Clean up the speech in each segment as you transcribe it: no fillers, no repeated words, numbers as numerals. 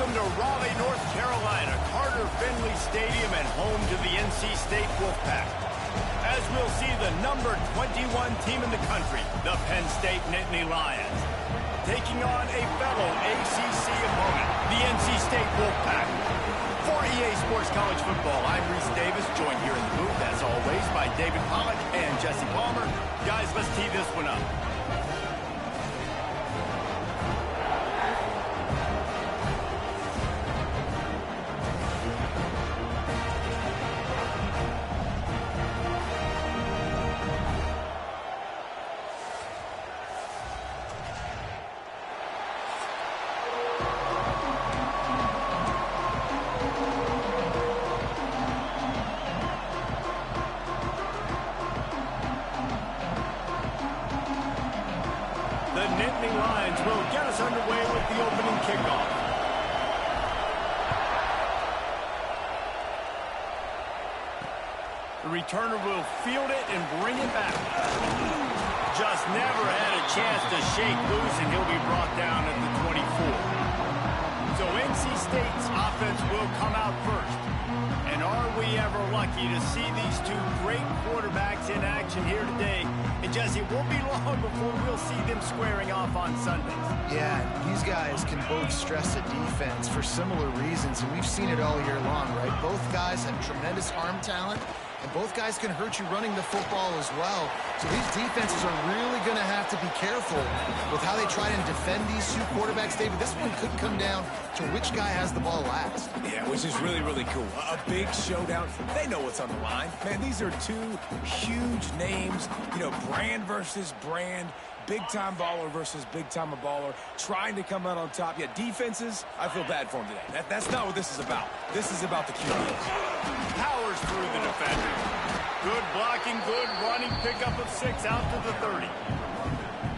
Welcome to Raleigh, North Carolina, Carter Finley Stadium, and home to the NC State Wolfpack. As we'll see the number 21 team in the country, the Penn State Nittany Lions, taking on a fellow ACC opponent, the NC State Wolfpack. For EA Sports College Football, I'm Reese Davis, joined here in the booth, as always, by David Pollack and Jesse Palmer. Guys, let's tee this one up. The Nittany Lions will get us underway with the opening kickoff. The returner will field it and bring it back. Just never had a chance to shake loose, and he'll be brought down at the 24. So NC State's offense will come out first. And are we ever lucky to see these two great quarterbacks in action here today? And Jesse, it won't be long before we'll see them squaring off on Sundays. Yeah, these guys can both stress a defense for similar reasons, and we've seen it all year long, right? Both guys have tremendous arm talent, and both guys can hurt you running the football as well. So these defenses are really going to have to be careful with how they try and defend these two quarterbacks. David, this one could come down to which guy has the ball last. Yeah, which is really, really cool. A big showdown. They know what's on the line. Man, these are two huge names, you know, brand versus brand, big-time baller versus big-time baller, trying to come out on top. Yeah, defenses, I feel bad for them today. That's not what this is about. This is about the QBs. Powers through the defender. Good blocking, good running, pickup of 6 out to the 30.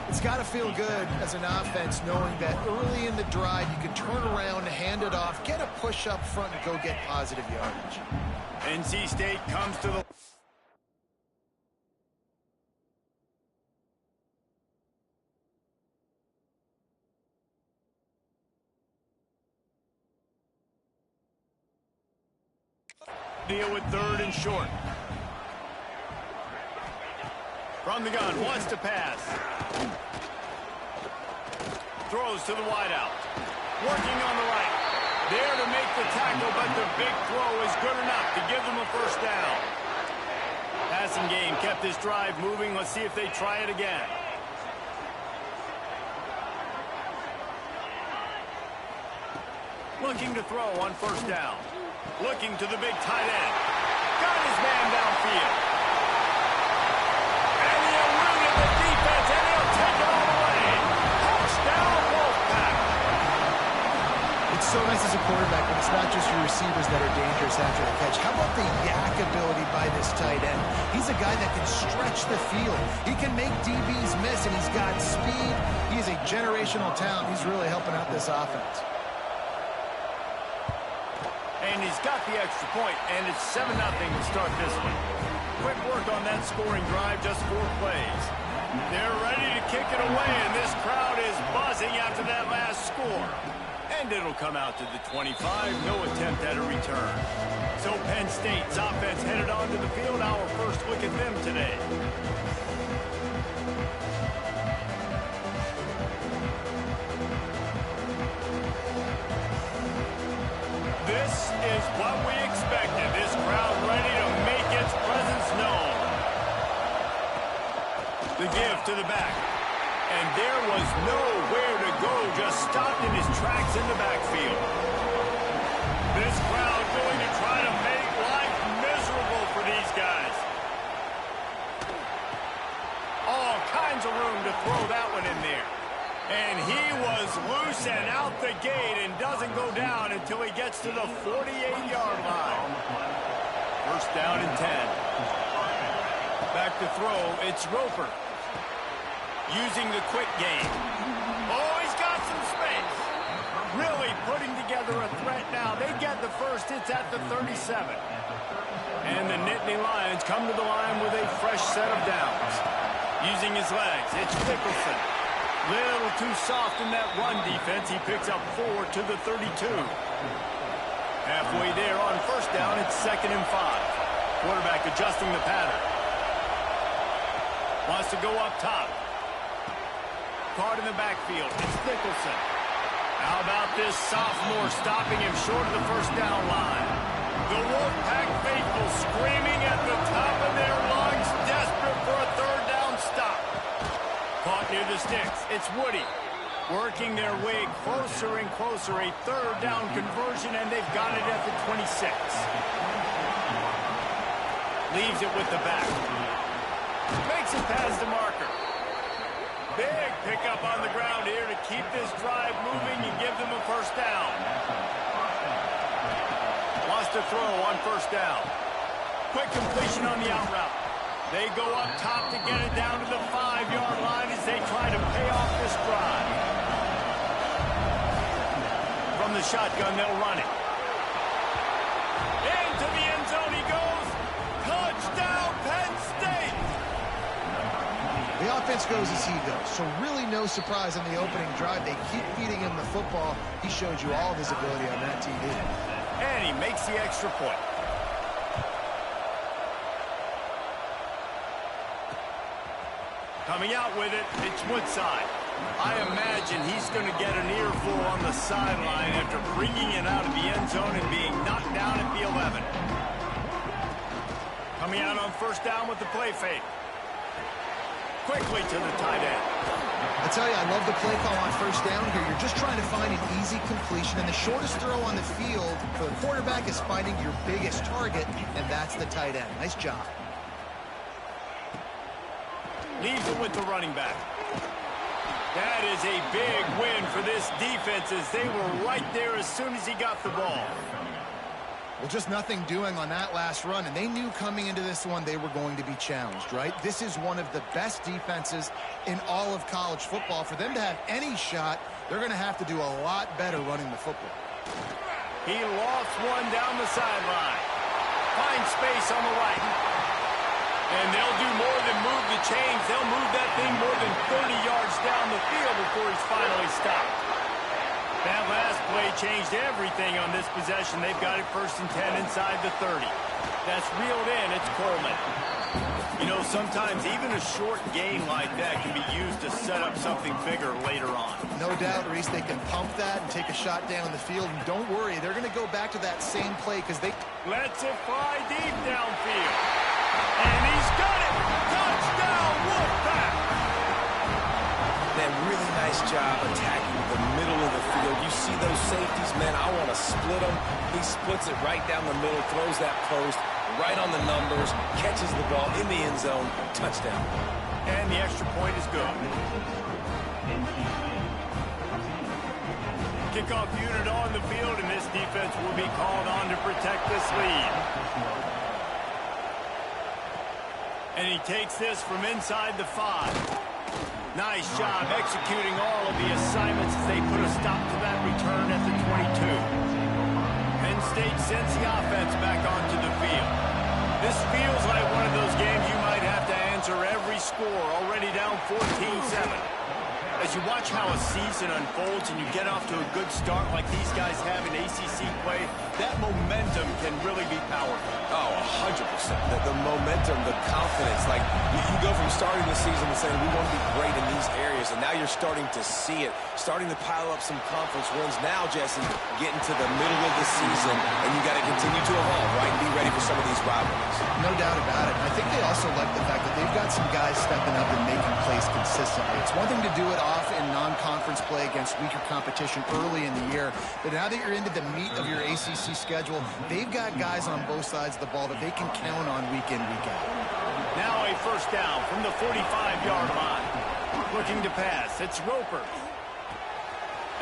It's got to feel good as an offense knowing that early in the drive you can turn around, hand it off, get a push up front, and go get positive yardage. NC State comes to the... deal with 3rd and short. From the gun, wants to pass. Throws to the wideout. Working on the right. There to make the tackle, but the big throw is good enough to give them a first down. Passing game kept this drive moving. Let's see if they try it again. Looking to throw on first down. Looking to the big tight end. Got his man downfield. And he eluded the defense, and he'll take it all the way. Touchdown, Wolfpack. It's so nice as a quarterback when it's not just your receivers that are dangerous after the catch. How about the yak ability by this tight end? He's a guy that can stretch the field. He can make DBs miss, and he's got speed. He's a generational talent. He's really helping out this offense. And he's got the extra point, and it's 7-0 to start this one. Quick work on that scoring drive, just 4 plays. They're ready to kick it away, and this crowd is buzzing after that last score. And it'll come out to the 25, no attempt at a return. So Penn State's offense headed onto the field. Our first look at them today. This is what we expected. This crowd ready to make its presence known. The give to the back. And there was nowhere to go, just stopped in his tracks in the backfield. This crowd going to try to make life miserable for these guys. All kinds of room to throw that one in there. And he was loose and out the gate and doesn't go down until he gets to the 48-yard line. First down and 10. Back to throw, it's Roper. Using the quick game. Oh, he's got some space. Really putting together a threat now. They get the first. It's at the 37. And the Nittany Lions come to the line with a fresh set of downs. Using his legs, it's Nicholson. Little too soft in that run defense. He picks up 4 to the 32. Halfway there on first down, it's 2nd and 5. Quarterback adjusting the pattern. Wants to go up top. Caught in the backfield. It's Nicholson. How about this sophomore stopping him short of the first down line? The Wolfpack faithful screaming at the top of their lungs, desperate for a third down stop. Caught near the sticks. It's Woody. Working their way closer and closer. A third down conversion, and they've got it at the 26. Leaves it with the back. Makes it past the marker. Big pickup on the ground here to keep this drive moving and give them a first down. Wants to throw on first down. Quick completion on the out route. They go up top to get it down to the 5-yard line as they try to pay off this drive. From the shotgun, they'll run it. Into the end zone he goes. Touchdown, Penn State! The offense goes as he goes, so really no surprise on the opening drive. They keep feeding him the football. He showed you all of his ability on that TV. And he makes the extra point. Coming out with it, it's Woodside. I imagine he's going to get an earful on the sideline after bringing it out of the end zone and being knocked down at the 11. Coming out on first down with the play fake. Quickly to the tight end. I tell you, I love the play call on first down here. You're just trying to find an easy completion, and the shortest throw on the field for the quarterback is finding your biggest target, and that's the tight end. Nice job. Leaves it with the running back. That is a big win for this defense as they were right there as soon as he got the ball. Well, just nothing doing on that last run, and they knew coming into this one they were going to be challenged, right? This is one of the best defenses in all of college football. For them to have any shot, they're going to have to do a lot better running the football. He lost one down the sideline. Finds space on the right. And they'll do more than move the chains. They'll move that thing more than 30 yards down the field before he's finally stopped. That last play changed everything on this possession. They've got it 1st and 10 inside the 30. That's reeled in. It's Coleman. You know, sometimes even a short gain like that can be used to set up something bigger later on. No doubt, Reese, they can pump that and take a shot down the field. And don't worry, they're going to go back to that same play because they... Lets it fly deep downfield. And he's got it! Touchdown, Wolfpack! Man, really nice job attacking the middle of the field. You see those safeties, man, I want to split them. He splits it right down the middle, throws that post, right on the numbers, catches the ball in the end zone, touchdown. And the extra point is good. Kickoff unit on the field, and this defense will be called on to protect this lead. And he takes this from inside the 5. Nice job executing all of the assignments as they put a stop to that return at the 22. Penn State sends the offense back onto the field. This feels like one of those games you might have to answer every score, already down 14-7. As you watch how a season unfolds and you get off to a good start like these guys have in ACC play, that momentum can really be powerful. Oh, 100%. The momentum, the confidence. Like, you go from starting the season and saying, we want to be great in these areas, and now you're starting to see it, starting to pile up some conference wins. Now, Jesse, getting to the middle of the season, and you got to continue to evolve, right, and be ready for some of these rivalries. No doubt about it. I think they also like the fact that they've got some guys stepping up and making plays consistently. It's one thing to do it off in non-conference play against weaker competition early in the year, but now that you're into the meat of your ACC schedule, they've got guys on both sides of the ball that they can count on week in, week out. Now a first down from the 45-yard line. Looking to pass. It's Roper.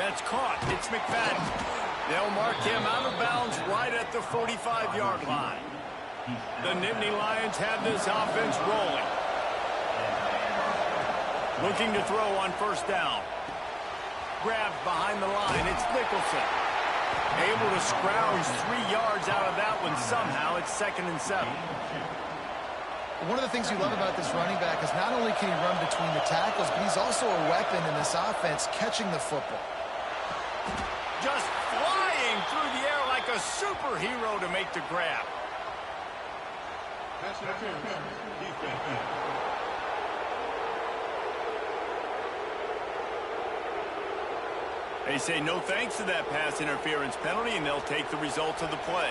That's caught. It's McFadden. They'll mark him out of bounds right at the 45-yard line. The Nittany Lions have this offense rolling. Looking to throw on first down. Grabbed behind the line. It's Nicholson. Able to scrounge 3 yards out of that one somehow. It's 2nd and 7. One of the things you love about this running back is not only can he run between the tackles, but he's also a weapon in this offense catching the football. Just flying through the air like a superhero to make the grab. They say no thanks to that pass interference penalty, and they'll take the results of the play.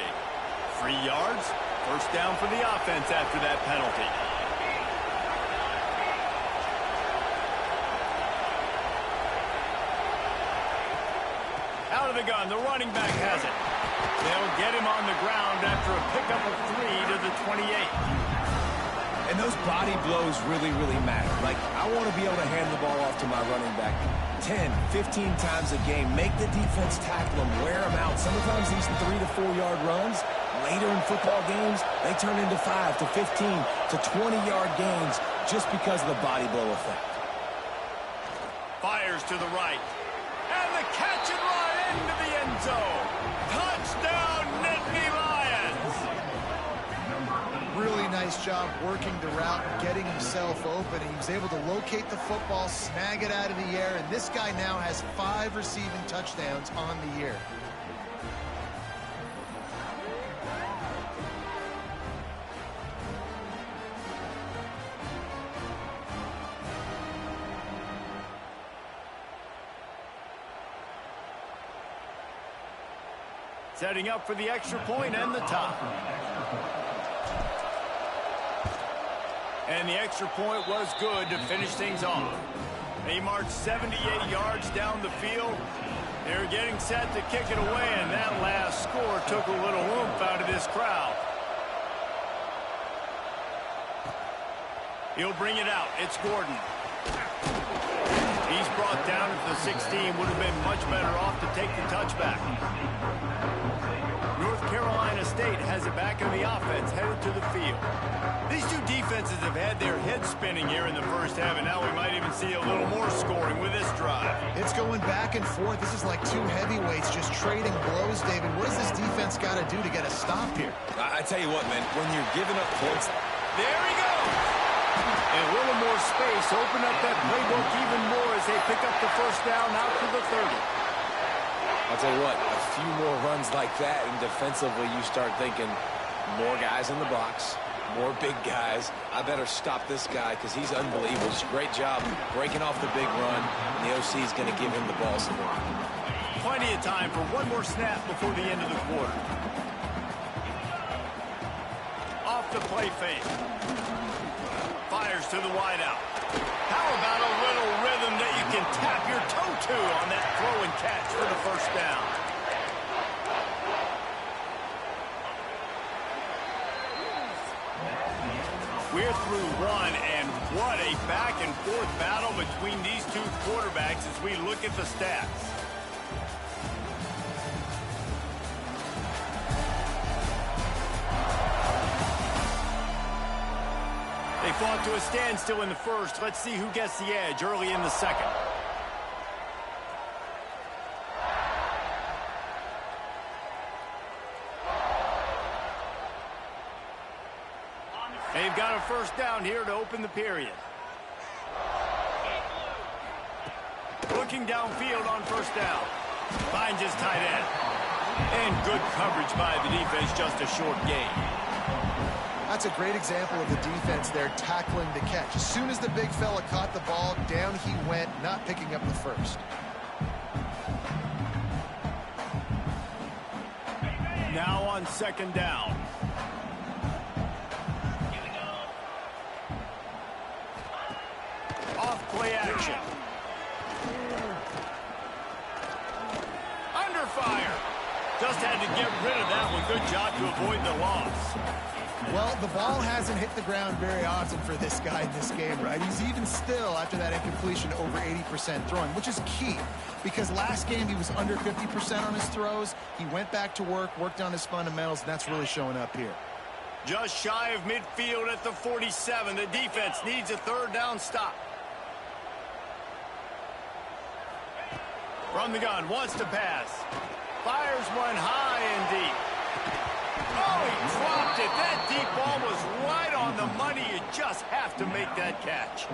3 yards, first down for the offense after that penalty. Out of the gun, the running back has it. They'll get him on the ground after a pickup of 3 to the 28. And those body blows really, really matter. Like, I want to be able to hand the ball off to my running back 10, 15 times a game. Make the defense tackle him, wear him out. Sometimes these 3 to 4 yard runs, later in football games, they turn into 5 to 15 to 20-yard gains just because of the body blow effect. Fires to the right. And the catch and run into the end zone. Touchdown, Nittany Lions! Really nice job working the route and getting himself open. He was able to locate the football, snag it out of the air, and this guy now has 5 receiving touchdowns on the year. Setting up for the extra point and the top. And the extra point was good to finish things off. They marched 78 yards down the field. They were getting set to kick it away, and that last score took a little oomph out of this crowd. He'll bring it out. It's Gordon. He's brought down at the 16. Would have been much better off to take the touchback. North Carolina State has it back in the offense, headed to the field. These two defenses have had their heads spinning here in the first half, and now we might even see a little more scoring with this drive. It's going back and forth. This is like two heavyweights just trading blows, David. What does this defense got to do to get a stop here? I tell you what, man, when you're giving up points. There he goes! And a little more space, open up that playbook even more as they pick up the first down out to the 30. I'll tell you what, a few more runs like that, and defensively you start thinking more guys in the box, more big guys. I better stop this guy because he's unbelievable. Just great job breaking off the big run, and the OC is going to give him the ball some more. Plenty of time for one more snap before the end of the quarter. Off the play fake. Fires to the wideout. How about a little rhythm that you can tap your toe to on that throw and catch for the first down? We're through one, and what a back-and-forth battle between these two quarterbacks as we look at the stats. They fought to a standstill in the first. Let's see who gets the edge early in the second. They've got a first down here to open the period. Looking downfield on first down. Finds his tight end. And good coverage by the defense, just a short gain. That's a great example of the defense there tackling the catch. As soon as the big fella caught the ball, down he went, not picking up the first. Now on second down. Off play action. Under fire. Just had to get rid of that one. Good job to avoid the loss. Well, the ball hasn't hit the ground very often for this guy in this game, right? He's even still, after that incompletion, over 80% throwing, which is key. Because last game, he was under 50% on his throws. He went back to work, worked on his fundamentals, and that's really showing up here. Just shy of midfield at the 47. The defense needs a third down stop. From the gun, wants to pass. Fires one high and deep. Oh, he dropped it. That deep ball was right on on the money. You just have to make that catch.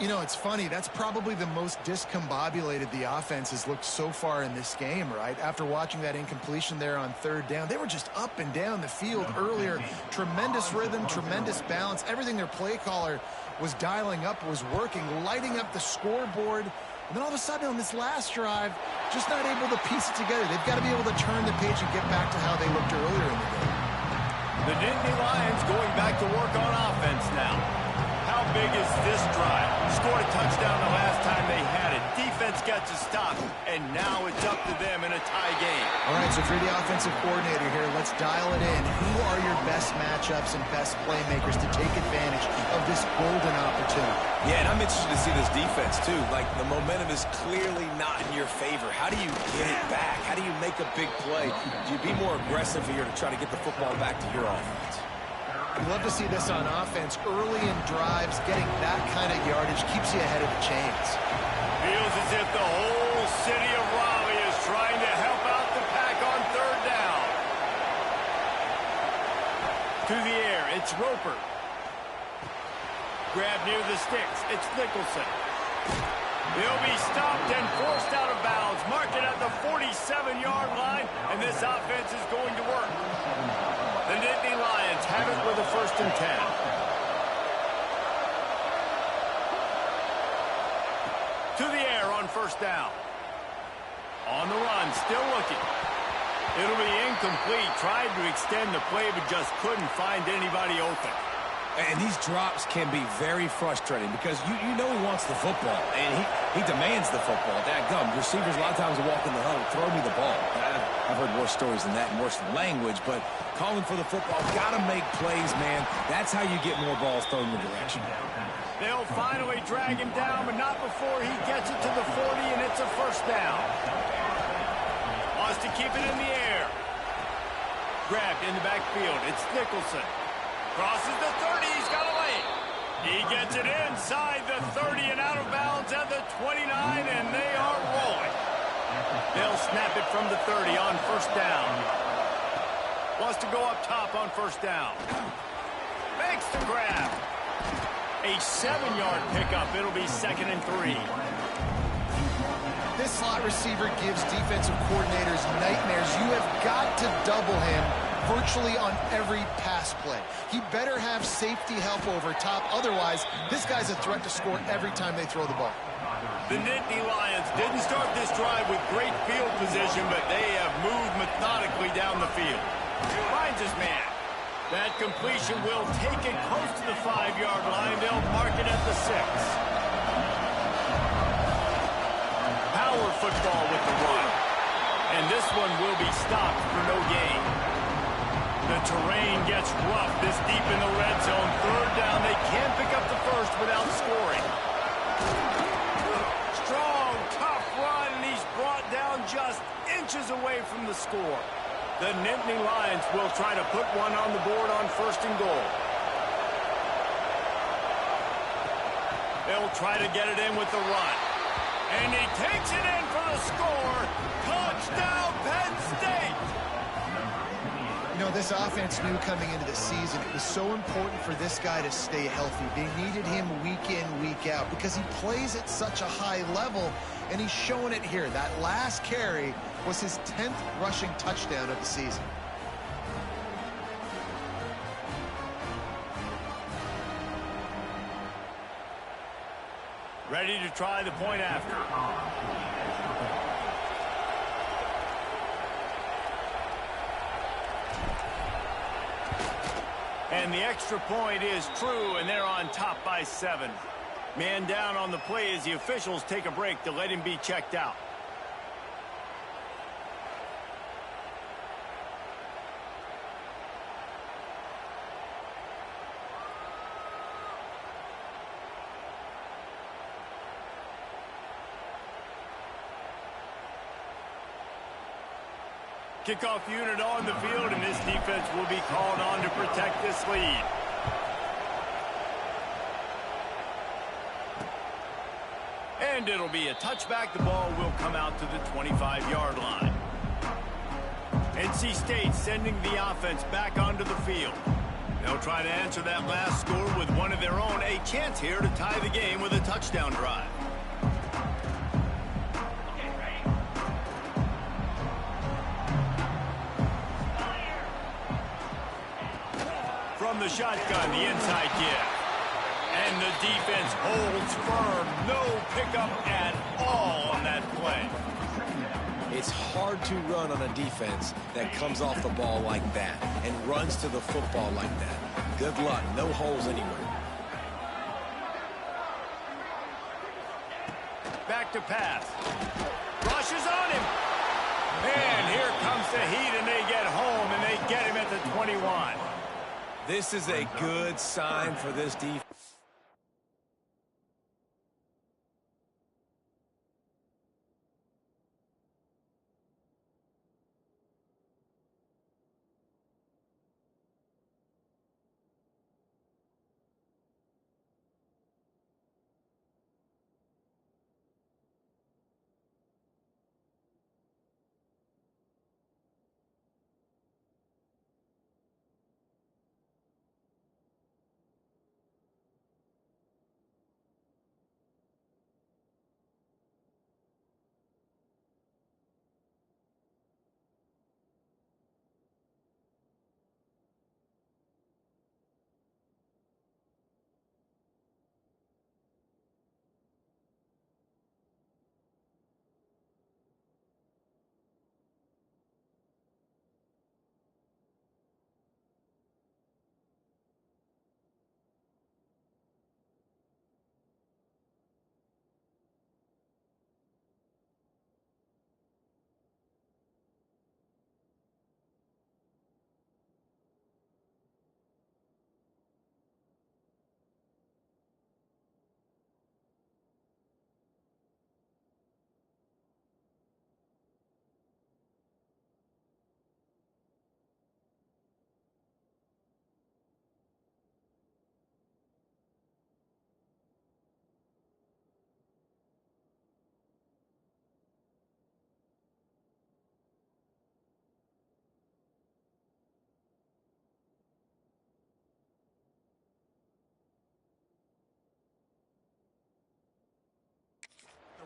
You know, it's funny. That's probably the most discombobulated the offense has looked so far in this game, right? After watching that incompletion there on third down, they were just up and down the field earlier. Tremendous rhythm, tremendous balance. Everything their play caller was dialing up was working, lighting up the scoreboard. And then all of a sudden on this last drive, just not able to piece it together. They've got to be able to turn the page and get back to how they looked earlier in the game. The Nittany Lions going back to work on offense now. How big is this drive? Scored a touchdown the last time they had it. Defense gets a stop, and now it's up to them in a tie game. All right, so if you're the offensive coordinator here, let's dial it in. Who are your best matchups and best playmakers to take advantage of this golden opportunity? Yeah, and I'm interested to see this defense, too. Like, the momentum is clearly not in your favor. How do you get it back? How do you make a big play? Do you be more aggressive here to try to get the football back to your offense? We'd love to see this on offense. Early in drives, getting that kind of yardage keeps you ahead of the chains. Feels as if the whole city of Raleigh is trying to help out the pack on third down. To the air, it's Roper. Grab near the sticks, it's Nicholson. He'll be stopped and forced out of bounds. Mark it at the 47-yard line, and this offense is going to work. The Nittany Lions have it with a 1st and 10. To the air on 1st down. On the run, still looking. It'll be incomplete. Tried to extend the play, but just couldn't find anybody open. And these drops can be very frustrating because you know he wants the football, and he demands the football. Dadgum, receivers a lot of times will walk in the huddle, throw me the ball. I've heard worse stories than that and worse language, but calling for the football, got to make plays, man. That's how you get more balls thrown in the direction. They'll finally drag him down, but not before he gets it to the 40, and it's a 1st down. Wants to keep it in the air. Grabbed in the backfield. It's Nicholson. Crosses the 30. He's got a lane. He gets it inside the 30 and out of bounds at the 29, and they are rolling. They'll snap it from the 30 on 1st down. Wants to go up top on 1st down. Makes the grab. A 7-yard pickup. It'll be 2nd and 3. This slot receiver gives defensive coordinators nightmares. You have got to double him virtually on every pass play. He better have safety help over top. Otherwise, this guy's a threat to score every time they throw the ball. The Nittany Lions didn't start this drive with great field position, but they have moved methodically down the field. Finds his man. That completion will take it close to the 5-yard line. They'll mark it at the 6. Power football with the run. And this one will be stopped for no gain. The terrain gets rough this deep in the red zone. 3rd down. They can't pick up the 1st without scoring. Strong, tough run, and he's brought down just inches away from the score. The Nittany Lions will try to put one on the board on 1st and goal. They'll try to get it in with the run. And he takes it in for the score. Touchdown, Penn State! You know, this offense knew coming into the season it was so important for this guy to stay healthy. They needed him week in, week out because he plays at such a high level, and he's showing it here. That last carry was his 10th rushing touchdown of the season. Ready to try the point after. And the extra point is true, and they're on top by 7. Man down on the play as the officials take a break to let him be checked out. Kickoff unit on the field, and this defense will be called on to protect this lead. And it'll be a touchback. The ball will come out to the 25-yard line. NC State sending the offense back onto the field. They'll try to answer that last score with one of their own. A chance here to tie the game with a touchdown drive. From the shotgun, the inside give. And the defense holds firm. No pickup at all on that play. It's hard to run on a defense that comes off the ball like that and runs to the football like that. Good luck. No holes anywhere. Back to pass. Rushes on him. And here comes the heat, and they get home, and they get him at the 21. This is a good sign for this defense.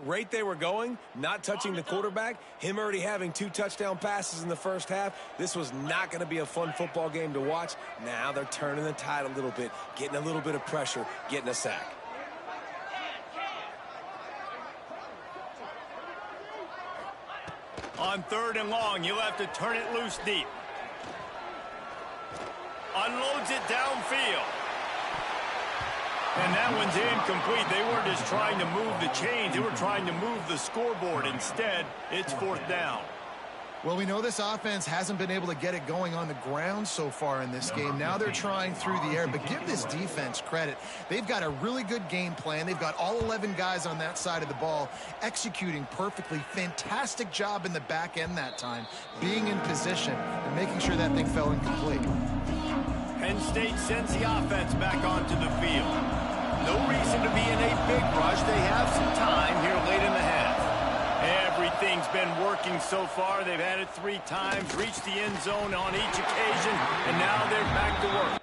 Rate they were going, not touching the quarterback, him already having 2 touchdown passes in the first half. This was not going to be a fun football game to watch. Now they're turning the tide a little bit, getting a little bit of pressure, getting a sack. On 3rd and long, you'll have to turn it loose deep. Unloads it downfield. And that one's incomplete. They weren't just trying to move the chains. They were trying to move the scoreboard. Instead, it's 4th down. Well, we know this offense hasn't been able to get it going on the ground so far in this game. Now they're trying through the air, but give this defense credit. They've got a really good game plan. They've got all 11 guys on that side of the ball executing perfectly. Fantastic job in the back end that time, being in position and making sure that thing fell incomplete. Penn State sends the offense back onto the field. No reason to be in a big rush. They have some time here late in the half. Everything's been working so far. They've had it 3 times, reached the end zone on each occasion, and now they're back to work.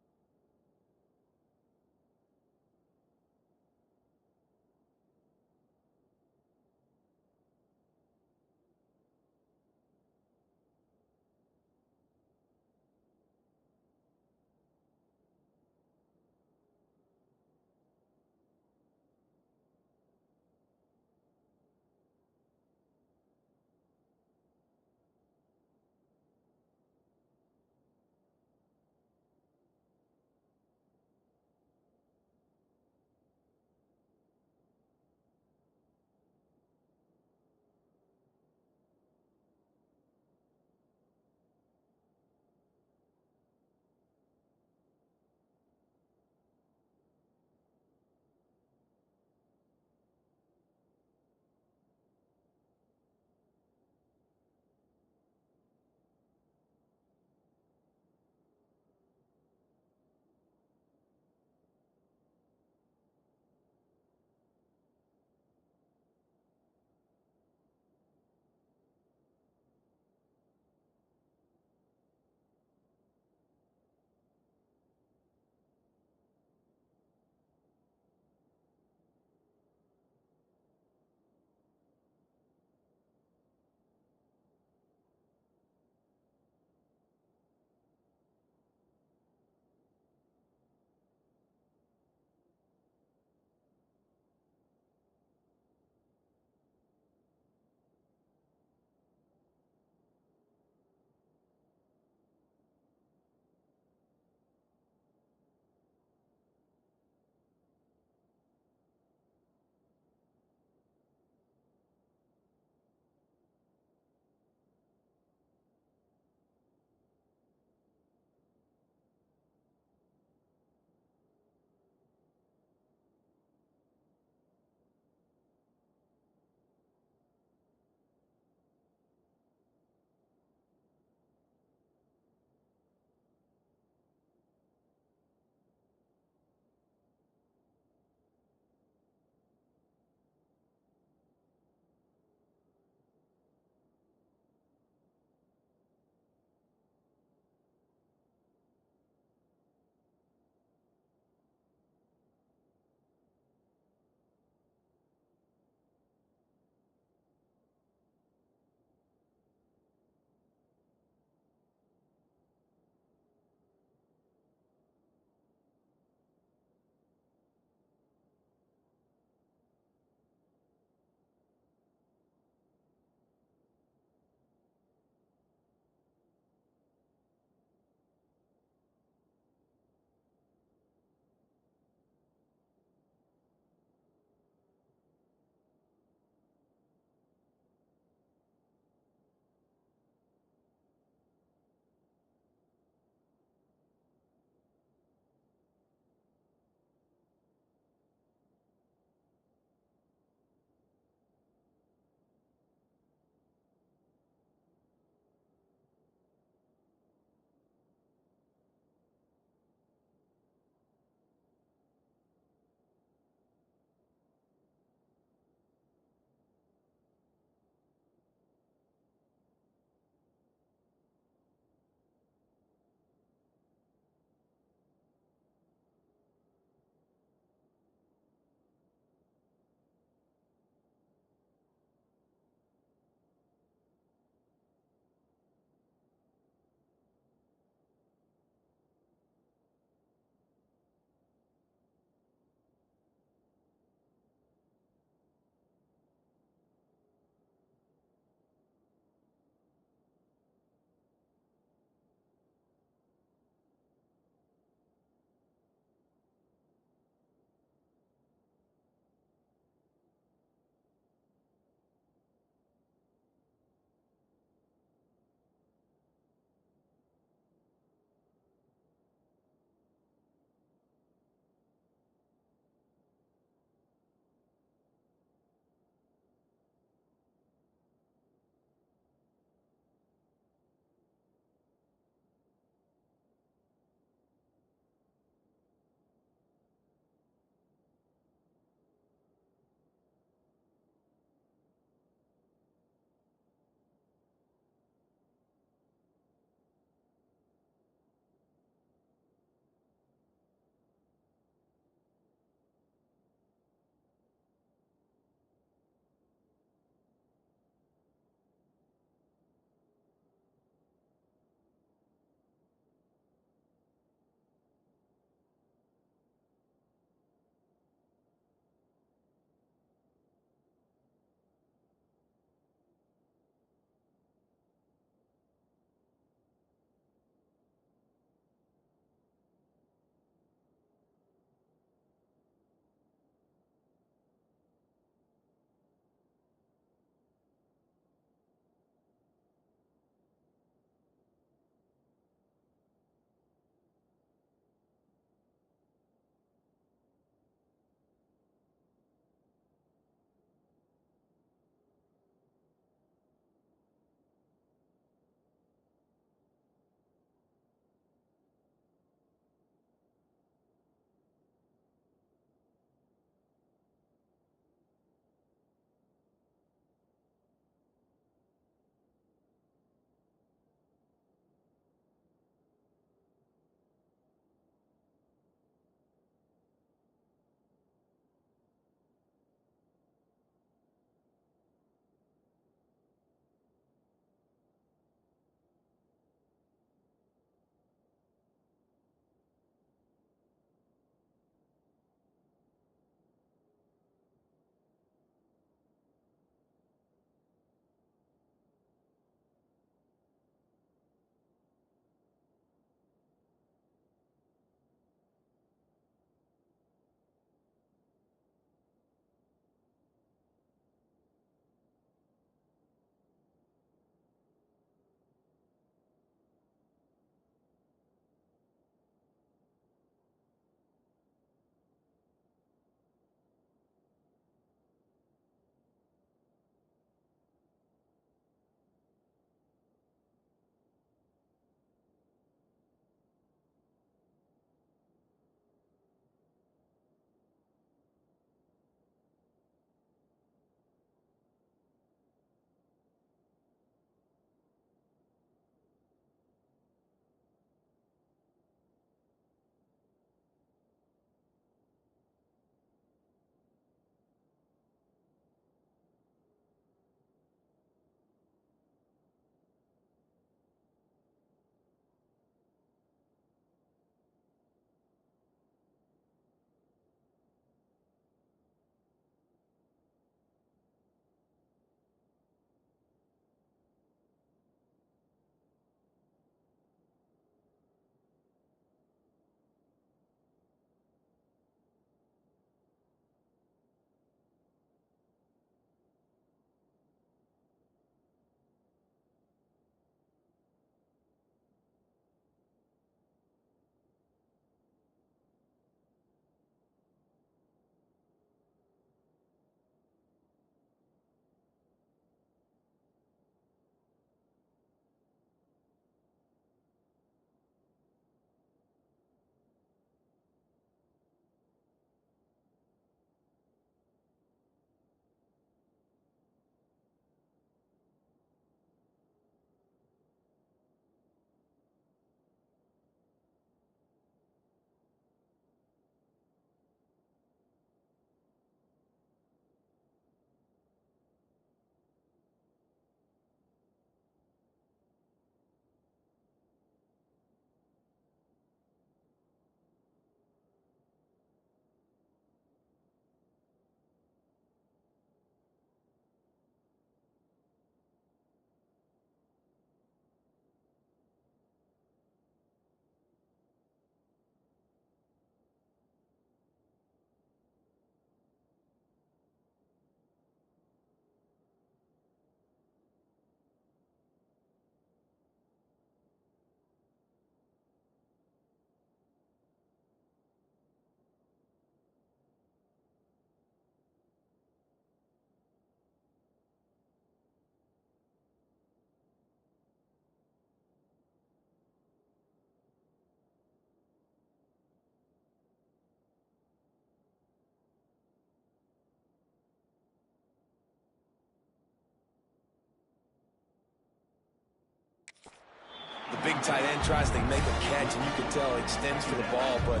The big tight end tries to make a catch, and you can tell he extends for the ball, but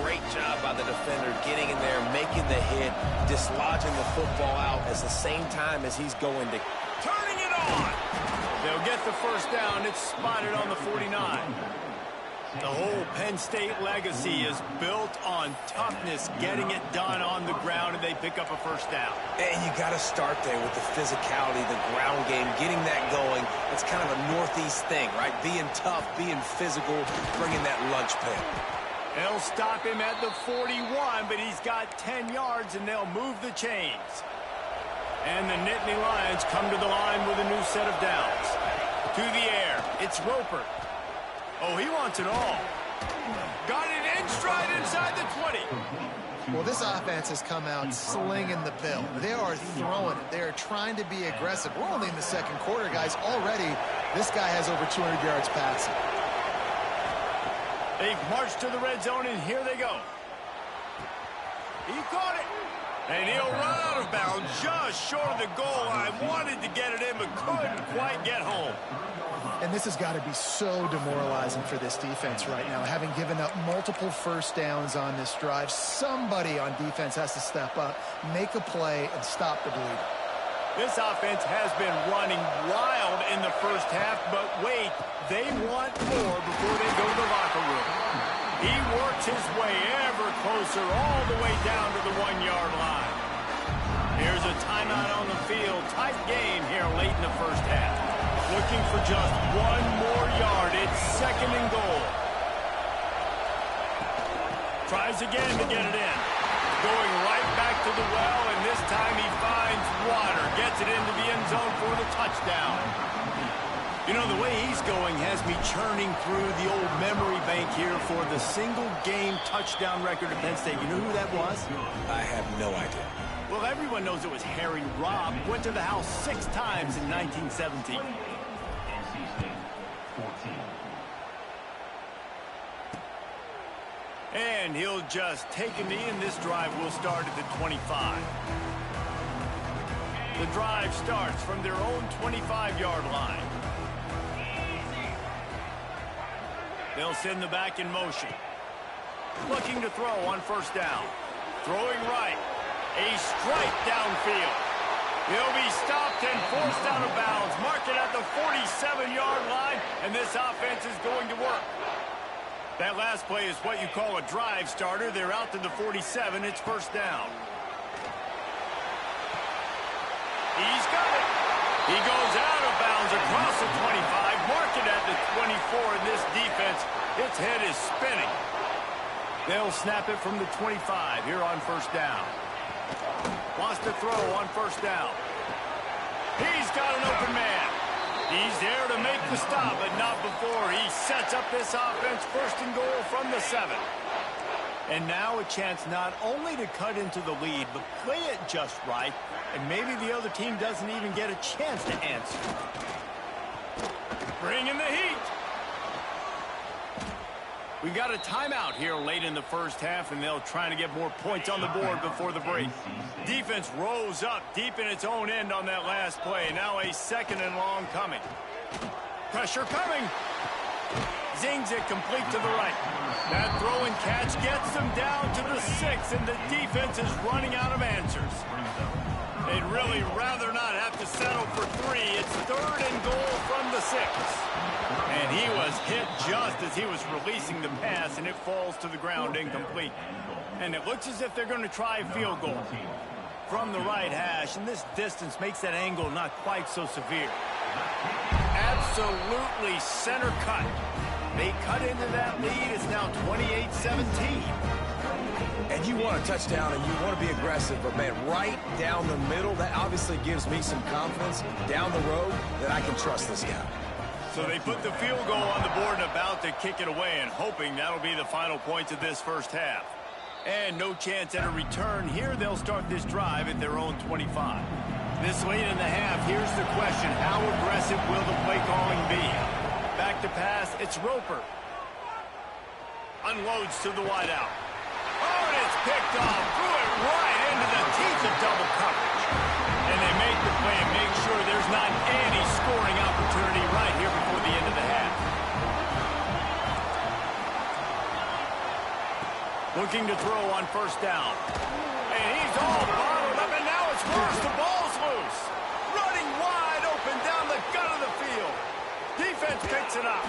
great job by the defender getting in there, making the hit, dislodging the football out at the same time as he's going to. Turning it on. They'll get the first down. It's spotted on the 49. The whole Penn State legacy is built on toughness, getting it done on the ground, and they pick up a first down. And you got to start there with the physicality, the ground game, getting that going. It's kind of a Northeast thing, right? Being tough, being physical, bringing that lunch pail. They'll stop him at the 41, but he's got 10 yards, and they'll move the chains. And the Nittany Lions come to the line with a new set of downs. To the air, it's Roper. Oh, he wants it all. Got it in stride inside the 20. Well, this offense has come out slinging the bill. They are throwing it. They are trying to be aggressive. We're only in the second quarter, guys. Already, this guy has over 200 yards passing. They've marched to the red zone, and here they go. He caught it. And he'll run out of bounds just short of the goal line. Wanted to get it in, but couldn't quite get home. And this has got to be so demoralizing for this defense right now, having given up multiple first downs on this drive. Somebody on defense has to step up, make a play, and stop the bleed. This offense has been running wild in the first half, but wait, they want more before they go to the locker room. He works his way ever closer all the way down to the 1-yard line. Here's a timeout on the field. Tight game here late in the first half. Looking for just one more yard. It's second and goal. Tries again to get it in. Going right back to the well, and this time he finds water. Gets it into the end zone for the touchdown. You know, the way he's going has me churning through the old memory bank here for the single-game touchdown record at Penn State. You know who that was? I have no idea. Well, everyone knows it was Harry Robb. Went to the house 6 times in 1917. And he'll just take a knee, and this drive will start at the 25. The drive starts from their own 25-yard line. They'll send the back in motion. Looking to throw on first down. Throwing right. A strike downfield. He'll be stopped and forced out of bounds. Mark it at the 47-yard line, and this offense is going to work. That last play is what you call a drive starter. They're out to the 47. It's first down. He's got it. He goes out of bounds across the 25. Mark it at the 24, and this defense, its head is spinning. They'll snap it from the 25 here on first down. Wants to throw on first down. He's got an open man. He's there to make the stop, but not before he sets up this offense first and goal from the 7. And now a chance not only to cut into the lead, but play it just right, and maybe the other team doesn't even get a chance to answer. Bringing the heat. We got a timeout here late in the first half, and they'll try to get more points on the board before the break. Defense rose up deep in its own end on that last play. Now a second and long coming. Pressure coming. Zings it complete to the right. That throw and catch gets them down to the 6, and the defense is running out of answers. They'd really rather not have to settle for 3. It's third and goal from the 6. And he was hit just as he was releasing the pass, and it falls to the ground incomplete. And it looks as if they're going to try a field goal from the right hash, and this distance makes that angle not quite so severe. Absolutely center cut. They cut into that lead. It's now 28-17. And you want a touchdown and you want to be aggressive, but man, right down the middle, that obviously gives me some confidence down the road that I can trust this guy. So they put the field goal on the board and about to kick it away, and hoping that'll be the final points of this first half. And no chance at a return here. They'll start this drive at their own 25. This late in the half, here's the question. How aggressive will the play calling be? Back to pass, it's Roper. Unloads to the wideout. Oh, and it's picked off. Threw it right into the teeth of double coverage. And they make the play and make sure there's not any scoring opportunity right here before the end of the half. looking to throw on first down. And he's all bottled up, and now it's worse. The ball's loose. Running wide open down the gut of the field. Defense picks it up.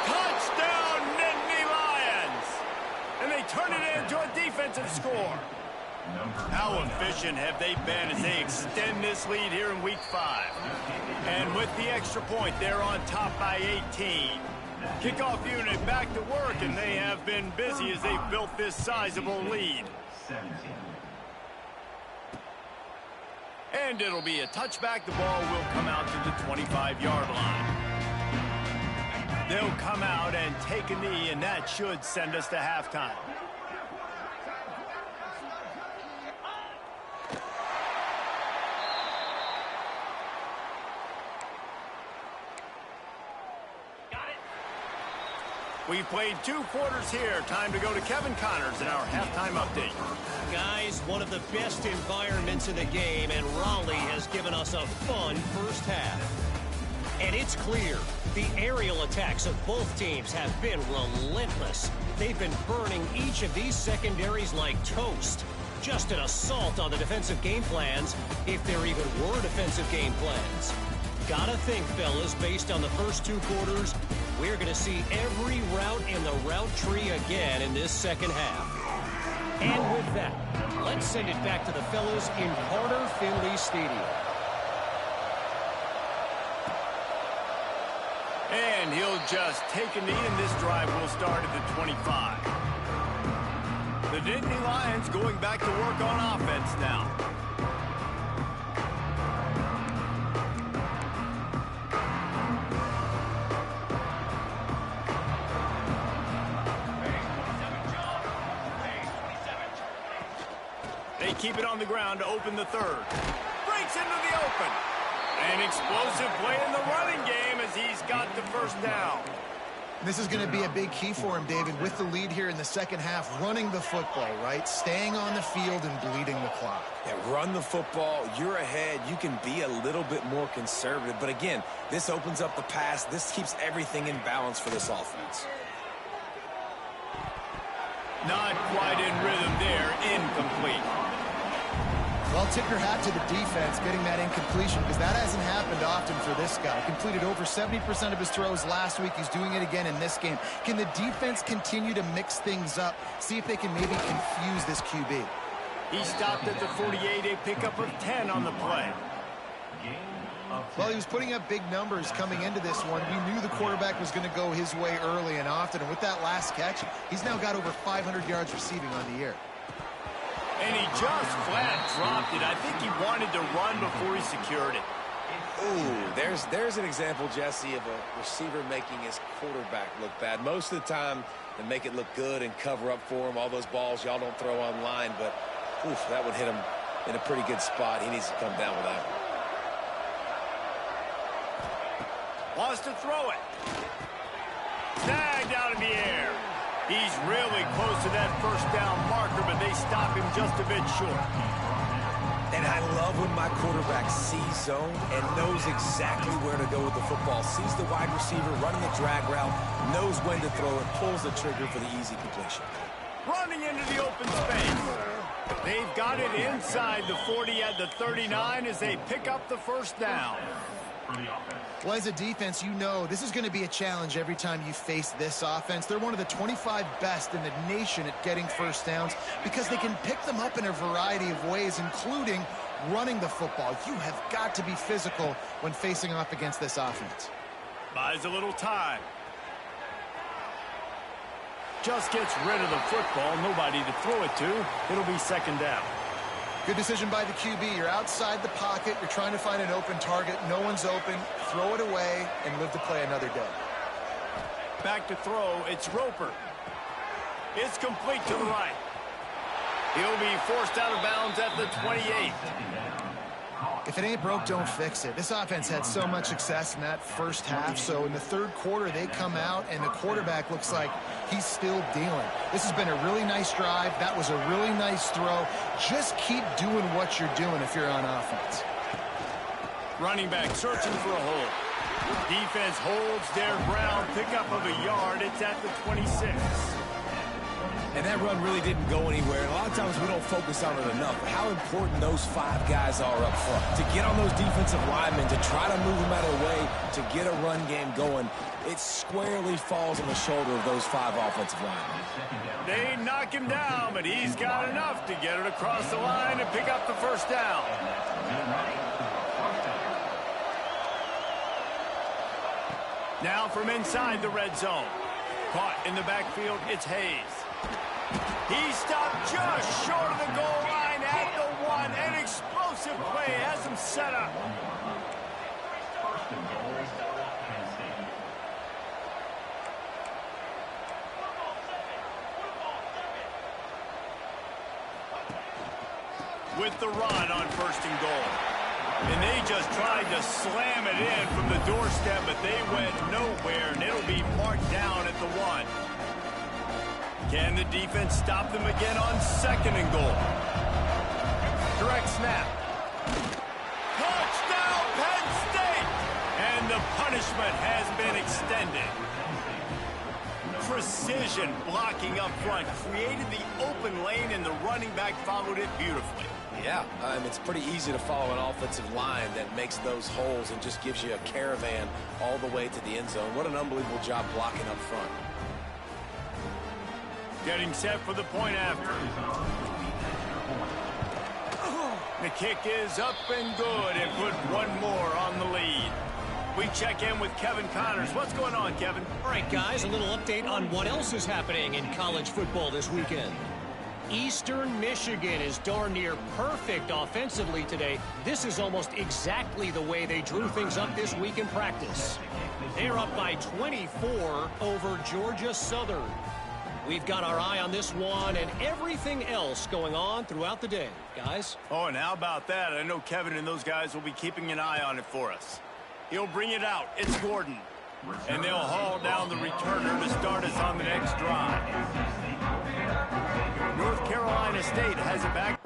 Touchdown, Nittany Lions. And they turn it into a defensive score. How efficient have they been as they extend this lead here in Week 5? And with the extra point, they're on top by 18. Kickoff unit back to work, and they have been busy as they've built this sizable lead. And it'll be a touchback. The ball will come out to the 25-yard line. They'll come out and take a knee, and that should send us to halftime. We've played 2 quarters here. Time to go to Kevin Connors in our halftime update. Guys, one of the best environments in the game, and Raleigh has given us a fun first half. And it's clear, the aerial attacks of both teams have been relentless. They've been burning each of these secondaries like toast. Just an assault on the defensive game plans, if there even were defensive game plans. Gotta think, fellas, based on the first 2 quarters, we're going to see every route in the route tree again in this second half. And with that, let's send it back to the fellas in Carter Finley Stadium. And he'll just take a knee, and this drive will start at the 25. The Nittany Lions going back to work on offense now. They keep it on the ground to open the third. Breaks into the open. An explosive play in the running game as he's got the first down. This is going to be a big key for him, David, with the lead here in the second half, running the football, right? Staying on the field and bleeding the clock. Yeah, run the football. You're ahead. You can be a little bit more conservative. But again, this opens up the pass. This keeps everything in balance for this offense. Not quite in rhythm there. Incomplete. Well, tip your hat to the defense getting that incompletion, because that hasn't happened often for this guy. Completed over 70% of his throws last week. He's doing it again in this game. Can the defense continue to mix things up, see if they can maybe confuse this QB? He stopped at the 48, a pickup of 10 on the play. Well, he was putting up big numbers coming into this one. We knew the quarterback was going to go his way early and often. And with that last catch, he's now got over 500 yards receiving on the year. And he just flat dropped it. I think he wanted to run before he secured it. Ooh, there's an example, Jesse, of a receiver making his quarterback look bad. Most of the time, they make it look good and cover up for him. All those balls y'all don't throw online, but oof, that would hit him in a pretty good spot. He needs to come down with that one. Wants to throw it. Snagged out in the air. He's really close to that first down marker, but they stop him just a bit short. And I love when my quarterback sees zone and knows exactly where to go with the football. Sees the wide receiver running the drag route, knows when to throw it, pulls the trigger for the easy completion. Running into the open space. They've got it inside the 40 at the 39 as they pick up the first down. Well, as a defense, you know this is going to be a challenge every time you face this offense. They're one of the 25 best in the nation at getting first downs because they can pick them up in a variety of ways, including running the football. You have got to be physical when facing off against this offense. Buys a little time. Just gets rid of the football. Nobody to throw it to. It'll be second down. Good decision by the QB. You're outside the pocket. You're trying to find an open target. No one's open. Throw it away and live to play another day. Back to throw. It's Roper. It's complete to the right. He'll be forced out of bounds at the 28. If it ain't broke, don't fix it. This offense had so much success in that first half, so in the third quarter they come out and the quarterback looks like he's still dealing. This has been a really nice drive. That was a really nice throw. Just keep doing what you're doing if you're on offense. Running back searching for a hole. Defense holds their ground. Pickup of a yard. It's at the 26. And that run really didn't go anywhere. And a lot of times we don't focus on it enough. But how important those 5 guys are up front. To get on those defensive linemen, to try to move them out of the way, to get a run game going, it squarely falls on the shoulder of those 5 offensive linemen. They knock him down, but he's got enough to get it across the line and pick up the first down. Now from inside the red zone. Caught in the backfield, it's Hayes. He stopped just short of the goal line at the 1. An explosive play has him set up. With the run on 1st and goal. And they just tried to slam it in from the doorstep, but they went nowhere, and it'll be marked down at the 1. Can the defense stop them again on 2nd and goal? Direct snap. Touchdown, Penn State! And the punishment has been extended. Precision blocking up front created the open lane, and the running back followed it beautifully. Yeah, it's pretty easy to follow an offensive line that makes those holes and just gives you a caravan all the way to the end zone. What an unbelievable job blocking up front. Getting set for the point after. The kick is up and good, and put one more on the lead. We check in with Kevin Connors. What's going on, Kevin? All right, guys, a little update on what else is happening in college football this weekend. Eastern Michigan is darn near perfect offensively today. This is almost exactly the way they drew things up this week in practice. They're up by 24 over Georgia Southern. We've got our eye on this one and everything else going on throughout the day, guys. Oh, and how about that? I know Kevin and those guys will be keeping an eye on it for us. He'll bring it out. It's Gordon. And they'll haul down the returner to start us on the next drive. North Carolina State has it back.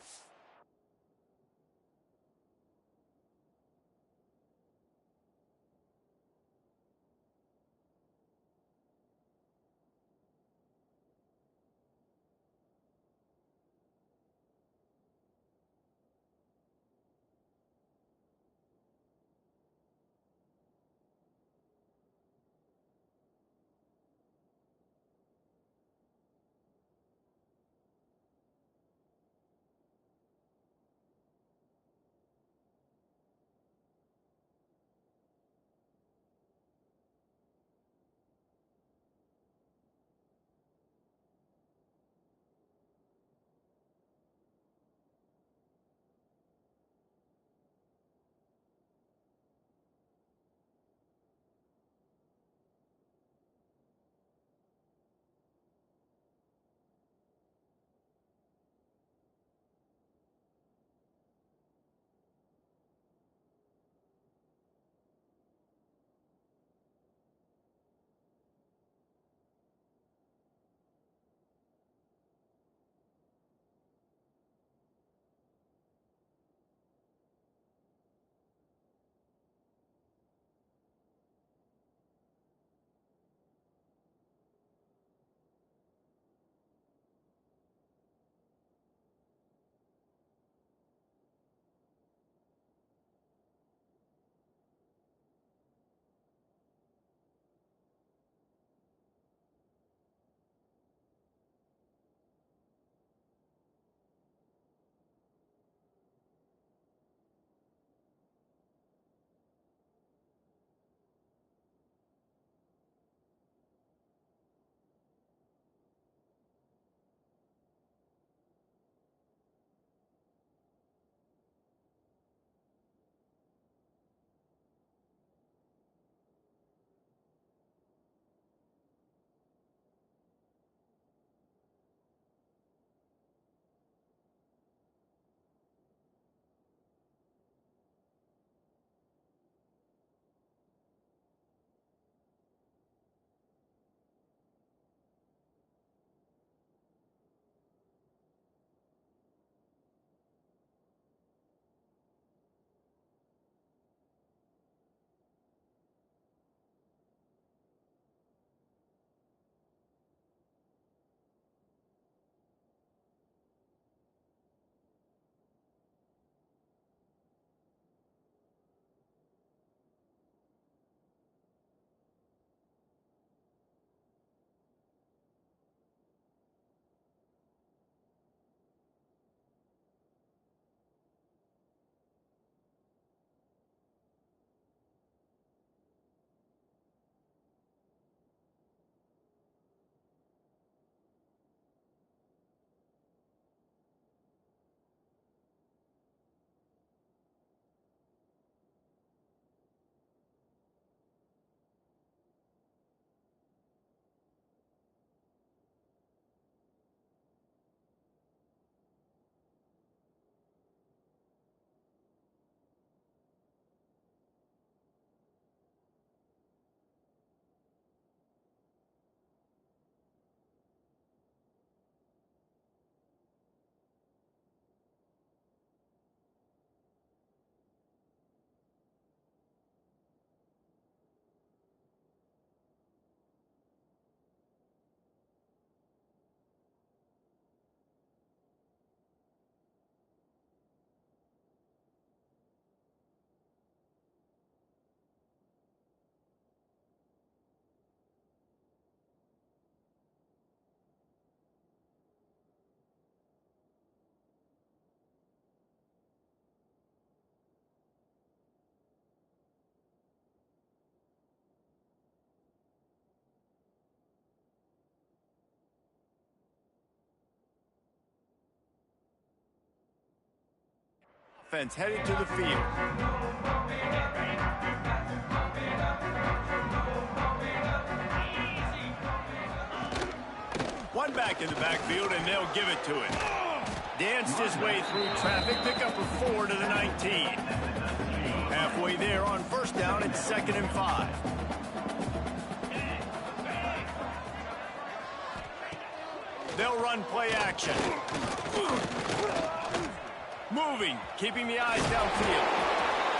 offense headed to the field. One back in the backfield, and they'll give it to him. Danced his way through traffic, pick up a 4 to the 19. Halfway there on first down, it's 2nd and 5. They'll run play action. Moving, keeping the eyes downfield.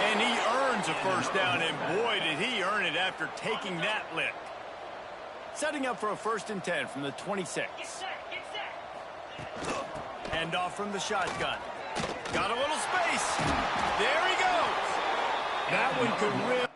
And he earns a first down, and boy, did he earn it after taking that lick. Setting up for a 1st and 10 from the 26. Hand off from the shotgun. Got a little space. There he goes. That one could rip.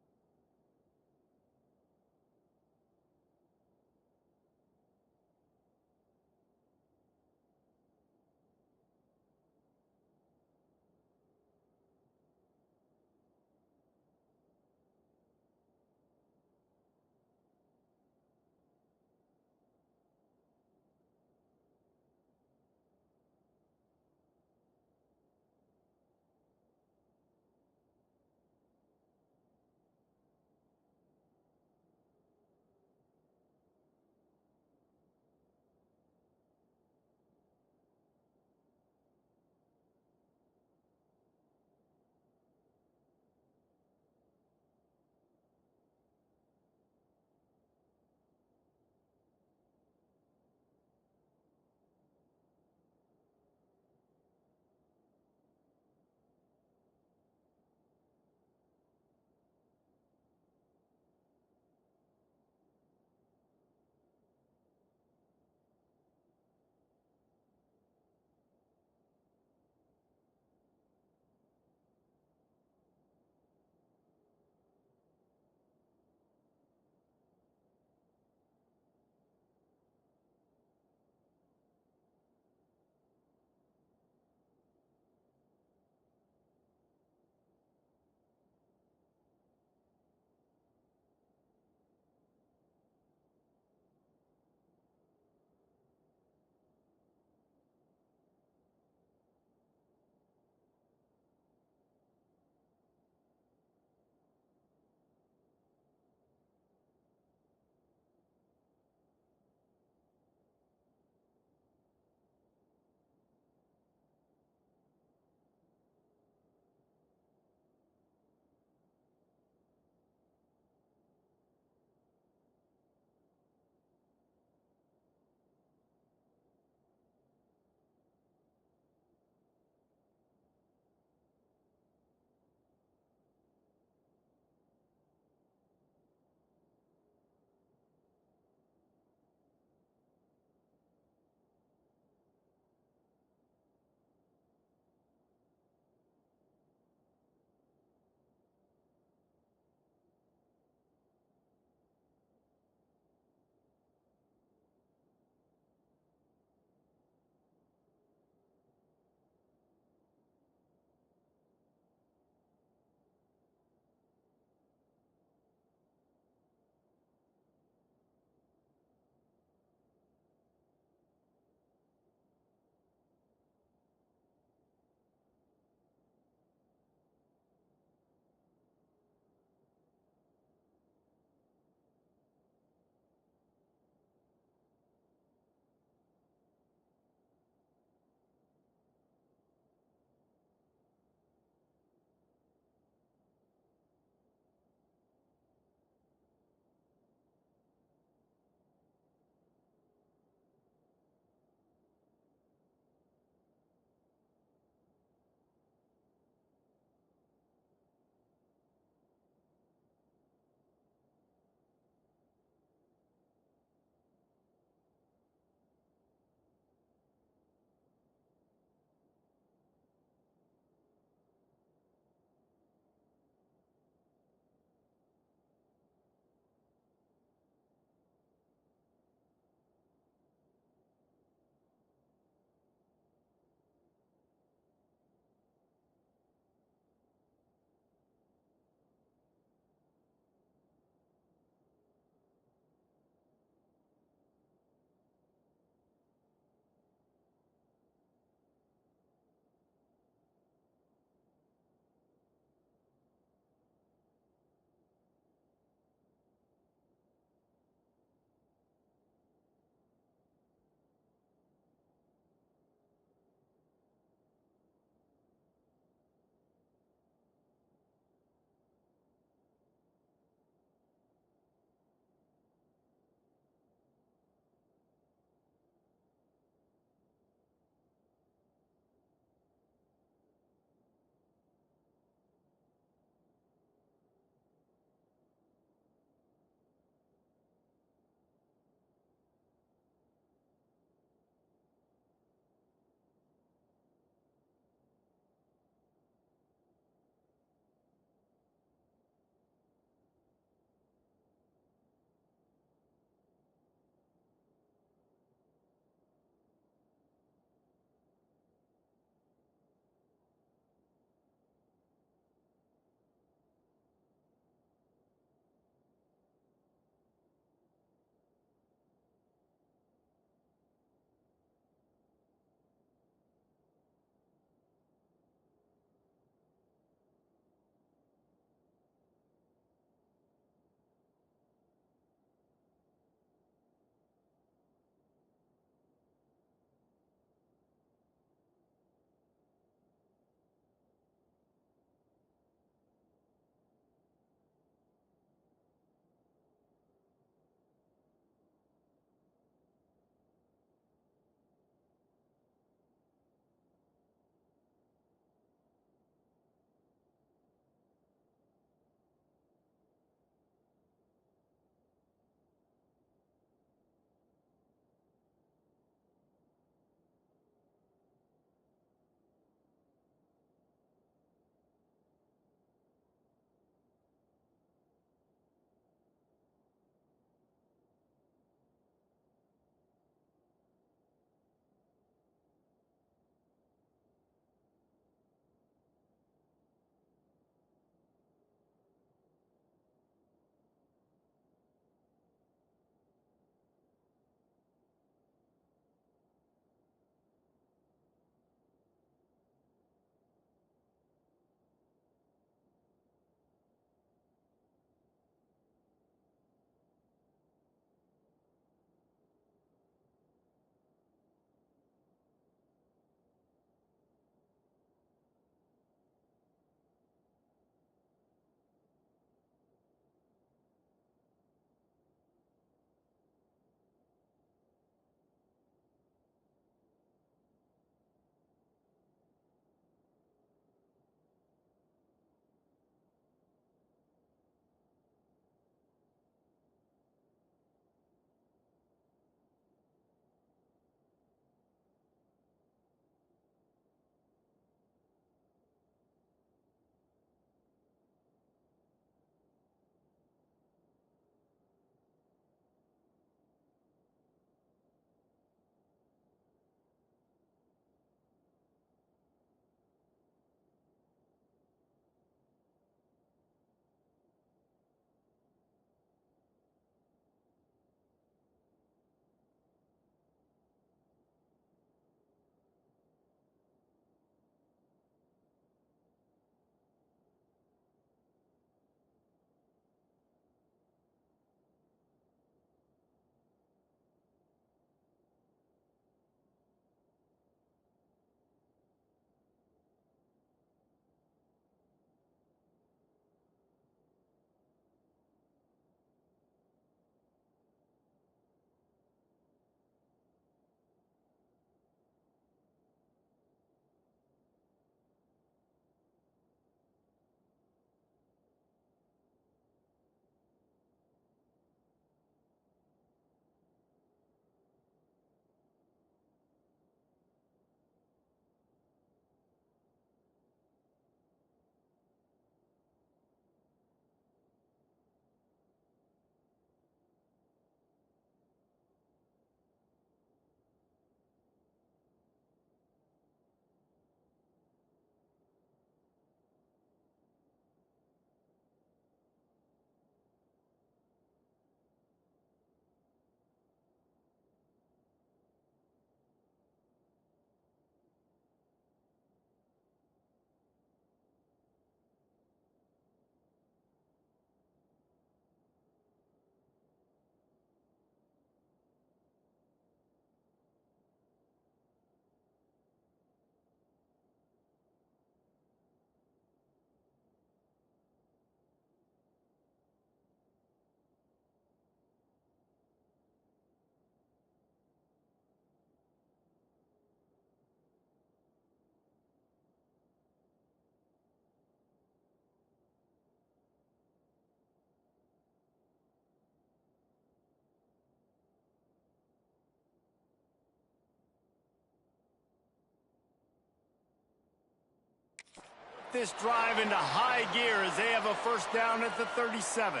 get this drive into high gear as they have a first down at the 37.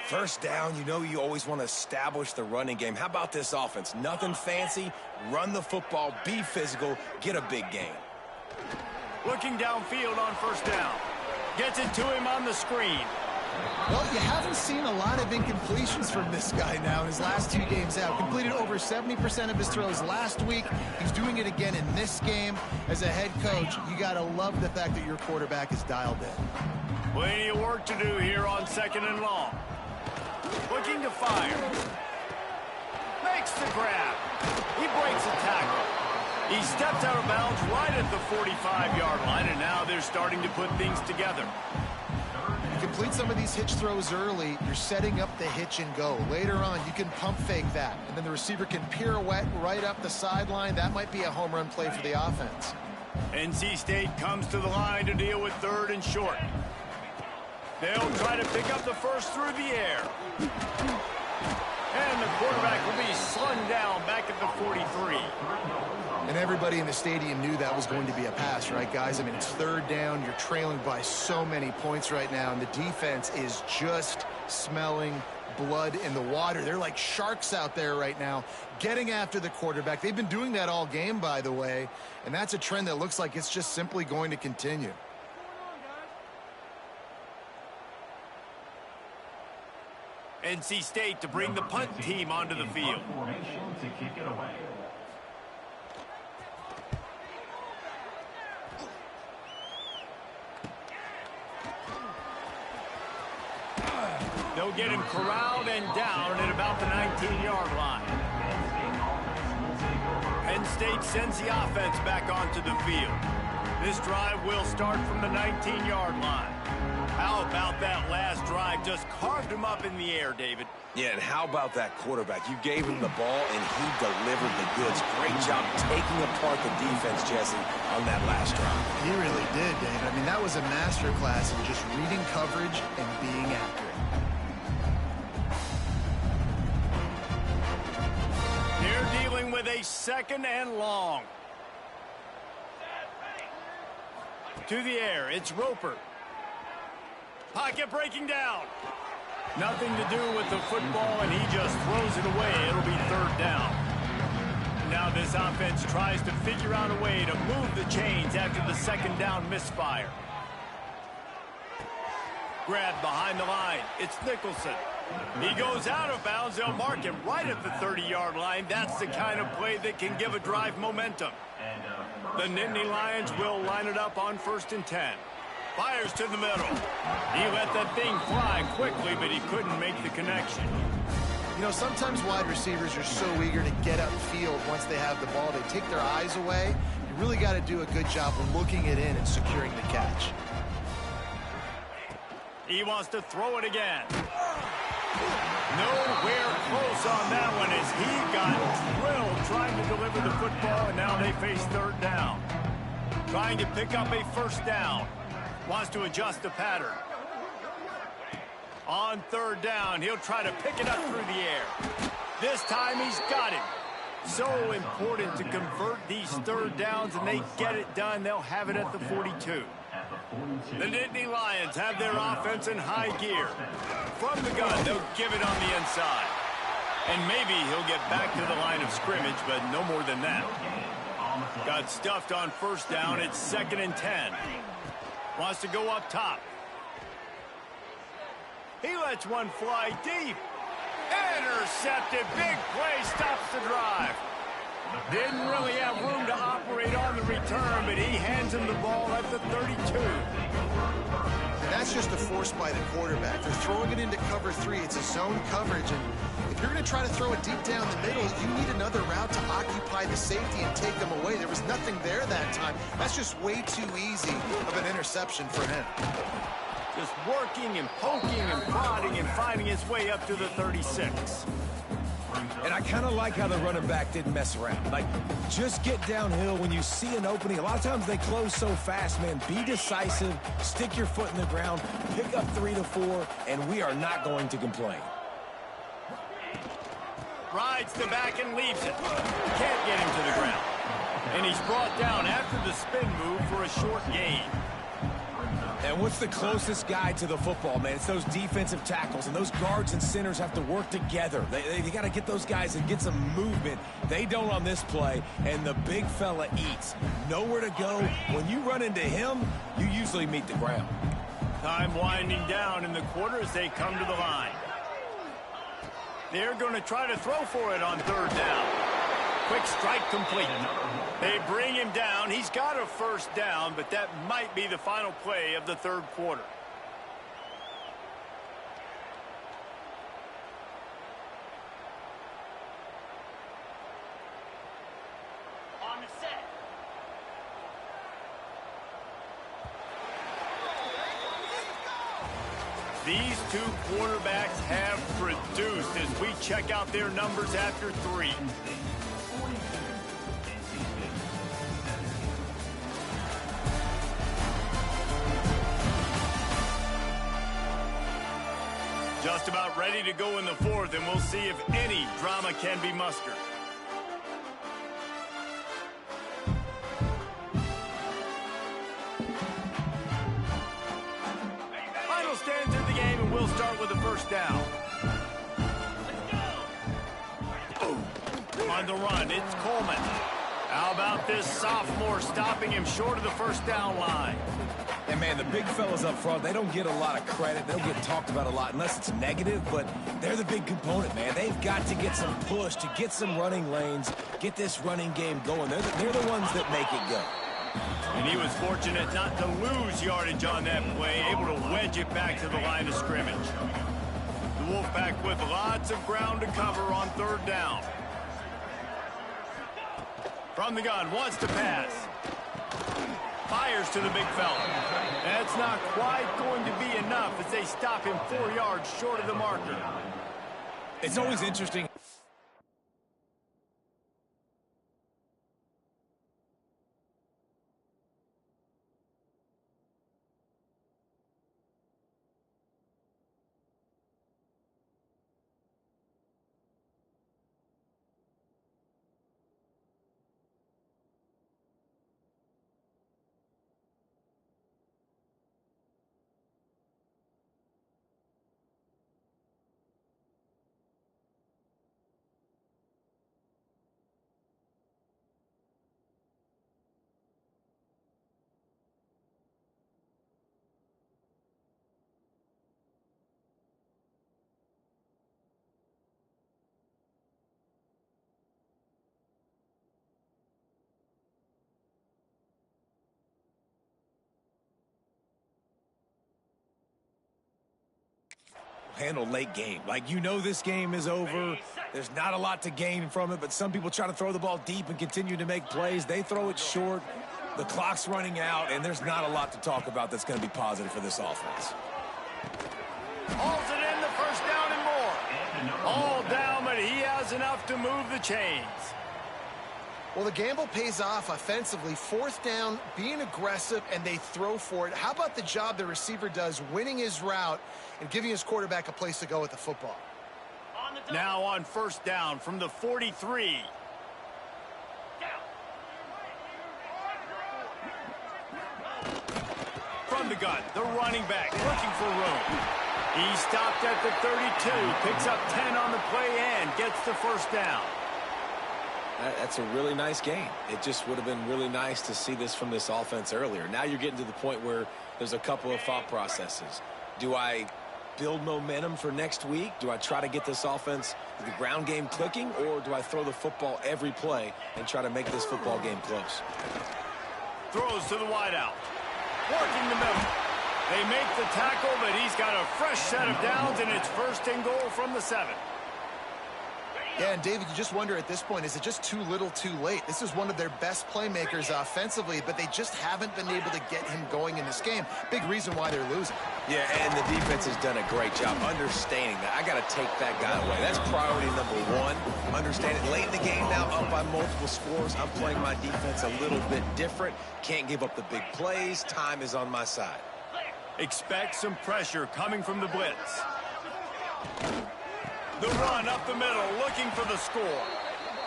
First down, you know you always want to establish the running game. How about this offense? Nothing fancy. Run the football, be physical, get a big gain. Looking downfield on first down. Gets it to him on the screen. Well, you haven't seen a lot of incompletions from this guy now in his last 2 games out. Completed over 70% of his throws last week. He's doing it again in this game. As a head coach, you got to love the fact that your quarterback is dialed in. Plenty of work to do here on 2nd and long. Looking to fire. Makes the grab. He breaks a tackle. He steps out of bounds right at the 45-yard line, and now they're starting to put things together. You complete some of these hitch throws early, you're setting up the hitch and go. Later on, you can pump fake that, and then the receiver can pirouette right up the sideline. That might be a home run play for the offense. NC State comes to the line to deal with 3rd and short. They'll try to pick up the first through the air. And the quarterback will be slung down back at the 43. And everybody in the stadium knew that was going to be a pass, right, guys? I mean, it's 3rd down. You're trailing by so many points right now, and the defense is just smelling blood in the water. They're like sharks out there right now, getting after the quarterback. They've been doing that all game, by the way, and that's a trend that looks like it's just simply going to continue. NC State to bring the punt team onto the field. They'll get him corralled and down at about the 19-yard line. Penn State sends the offense back onto the field. This drive will start from the 19-yard line. How about that last drive? Just carved him up in the air, David. Yeah, and how about that quarterback? You gave him the ball, and he delivered the goods. Great job taking apart the defense, Jesse, on that last drive. He really did, David. I mean, that was a masterclass in just reading coverage and being accurate. They're dealing with a 2nd and long. To the air, it's Roper. Pocket breaking down. Nothing to do with the football, and he just throws it away. It'll be 3rd down. Now this offense tries to figure out a way to move the chains after the 2nd down misfire. Grab behind the line. It's Nicholson. He goes out of bounds. They'll mark him right at the 30-yard line. That's the kind of play that can give a drive momentum. The Nittany Lions will line it up on 1st and 10. Fires to the middle. He let that thing fly quickly, but he couldn't make the connection. You know, sometimes wide receivers are so eager to get upfield once they have the ball. They take their eyes away. You really got to do a good job of looking it in and securing the catch. He wants to throw it again. Nowhere close on that one as he got drilled trying to deliver the football, and now they face 3rd down. Trying to pick up a first down. Wants to adjust the pattern. On 3rd down, he'll try to pick it up through the air. This time he's got it. So important to convert these 3rd downs, and they get it done. They'll have it at the 42. The Nittany Lions have their offense in high gear. From the gun, they'll give it on the inside. And maybe he'll get back to the line of scrimmage, but no more than that. Got stuffed on first down. It's 2nd and 10. Wants to go up top. He lets one fly deep. Intercepted. Big play. Stops the drive. Didn't really have room to operate on the return, but he hands him the ball at the 32. And that's just a force by the quarterback. They're throwing it into cover 3. It's a zone coverage, and if you're going to try to throw it deep down the middle, you need another route to occupy the safety and take them away. There was nothing there that time. That's just way too easy of an interception for him. Just working and poking and prodding and finding his way up to the 36. And I kind of like how the running back didn't mess around. Like, just get downhill when you see an opening. A lot of times they close so fast, man. Be decisive, stick your foot in the ground, pick up 3 to 4, and we are not going to complain. Rides the back and leaves it. Can't get him to the ground. And he's brought down after the spin move for a short gain. And what's the closest guy to the football, man? It's those defensive tackles, and those guards and centers have to work together. They got to get those guys and get some movement. They don't on this play, and the big fella eats. Nowhere to go. When you run into him, you usually meet the ground. Time winding down in the quarter as they come to the line. They're going to try to throw for it on third down. Quick strike complete. They bring him down. He's got a first down, but that might be the final play of the third quarter. On the set. These two quarterbacks have produced as we check out their numbers after 3. Just about ready to go in the fourth, and we'll see if any drama can be mustered. Final stands in the game, and we'll start with the first down. On the run, it's Coleman. How about this sophomore stopping him short of the first down line? And, man, the big fellas up front, they don't get a lot of credit. They don't get talked about a lot unless it's negative, but they're the big component, man. They've got to get some push, to get some running lanes, get this running game going. They're the ones that make it go. And he was fortunate not to lose yardage on that play, able to wedge it back to the line of scrimmage. The Wolfpack with lots of ground to cover on third down. From the gun, wants to pass. Fires to the big fella. That's not quite going to be enough as they stop him 4 yards short of the marker. It's always interesting. Handle late game. Like, you know this game is over. There's not a lot to gain from it, but some people try to throw the ball deep and continue to make plays. They throw it short. The clock's running out, and there's not a lot to talk about that's going to be positive for this offense. Hauls it in, the first down and more. All down, but he has enough to move the chains. Well, the gamble pays off offensively. Fourth down, being aggressive, and they throw for it. How about the job the receiver does winning his route and giving his quarterback a place to go with the football? Now on first down from the 43. From the gun, the running back looking for room. He stopped at the 32, picks up 10 on the play and gets the first down. That's a really nice game. It just would have been really nice to see this from this offense earlier. Now you're getting to the point where there's a couple of thought processes. Do I build momentum for next week? Do I try to get this offense, the ground game clicking, or do I throw the football every play and try to make this football game close? Throws to the wideout. Working the middle. They make the tackle, but he's got a fresh set of downs, and it's first and goal from the 7. Yeah, and David, you just wonder at this point, is it just too little too late? This is one of their best playmakers offensively, but they just haven't been able to get him going in this game. Big reason why they're losing. Yeah, and the defense has done a great job understanding that. I got to take that guy away. That's priority number one. Understand it late in the game now, up by multiple scores. I'm playing my defense a little bit different. Can't give up the big plays. Time is on my side. Expect some pressure coming from the blitz. The run up the middle, looking for the score.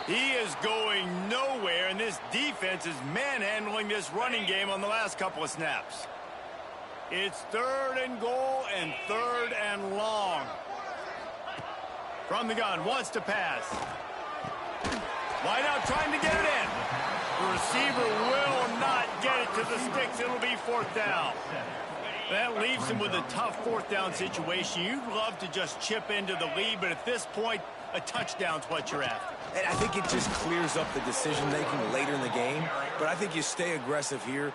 He is going nowhere, and this defense is manhandling this running game on the last couple of snaps. It's 3rd and goal and 3rd and long. From the gun, wants to pass. Wide out, trying to get it in. The receiver will not get it to the sticks. It'll be 4th down. That leaves him with a tough 4th down situation. You'd love to just chip into the lead, but at this point, a touchdown's what you're after. And I think it just clears up the decision-making later in the game. But I think you stay aggressive here.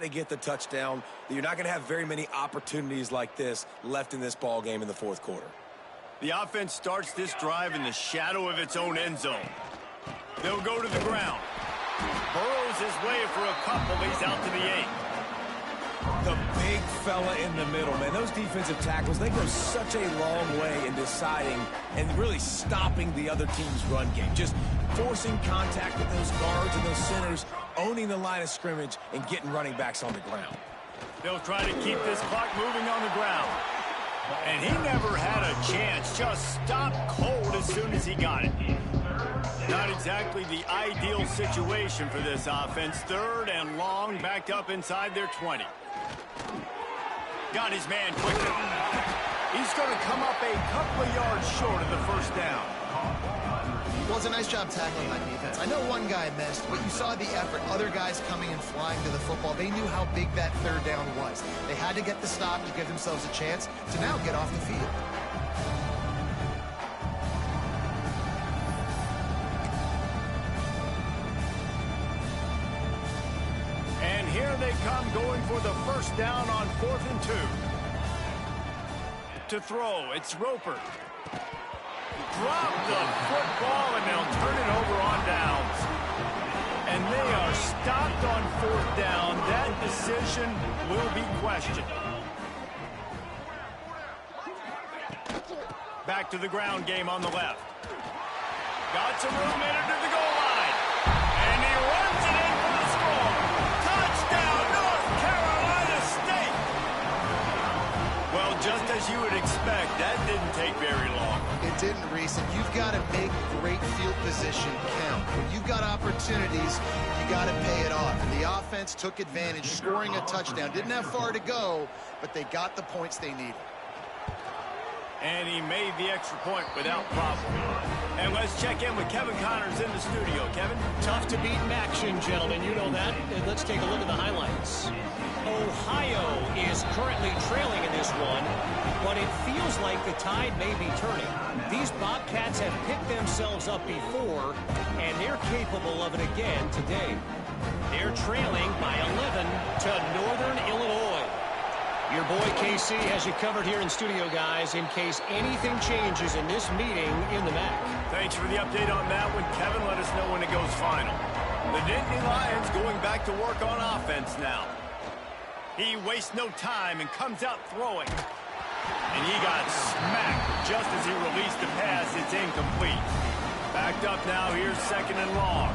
to get the touchdown. You're not going to have very many opportunities like this left in this ball game in the fourth quarter. The offense starts this drive in the shadow of its own end zone. They'll go to the ground. Burrows his way for a couple. He's out to the 8. The big fella in the middle, man. Those defensive tackles, they go such a long way in deciding and really stopping the other team's run game. Just forcing contact with those guards and those centers, owning the line of scrimmage, and getting running backs on the ground. They'll try to keep this clock moving on the ground. And he never had a chance. Just stopped cold as soon as he got it. Not exactly the ideal situation for this offense. 3rd and long, backed up inside their 20. Got his man quickly. He's going to come up a couple of yards short of the first down. Well, it's a nice job tackling that defense. I know one guy missed, but you saw the effort. Other guys coming and flying to the football. They knew how big that 3rd down was. They had to get the stop to give themselves a chance to now get off the field. And here they come going for the first down on 4th and 2. To throw, it's Roper. Drop the football, and they'll turn it over on downs. And they are stopped on 4th down. That decision will be questioned. Back to the ground game on the left. Got some room in it to the goal line. And he runs it in for the score. Touchdown, North Carolina State. Well, just as you would expect, that didn't take very long. It didn't, Reese, and you've got to make great field position count. When you've got opportunities, you got to pay it off. And the offense took advantage, scoring a touchdown. Didn't have far to go, but they got the points they needed. And he made the extra point without problem. And let's check in with Kevin Connors in the studio. Kevin? Tough to beat in action, gentlemen. You know that. And let's take a look at the highlights. Ohio is currently trailing in this one, but it feels like the tide may be turning. These Bobcats have picked themselves up before, and they're capable of it again today. They're trailing by 11 to Northern Illinois. Your boy KC has you covered here in studio, guys, in case anything changes in this meeting in the MAC. Thanks for the update on that one, Kevin. Let us know when it goes final. The Nittany Lions going back to work on offense now. He wastes no time and comes out throwing. And he got smacked just as he released the pass. It's incomplete. Backed up now. Here's 2nd and long.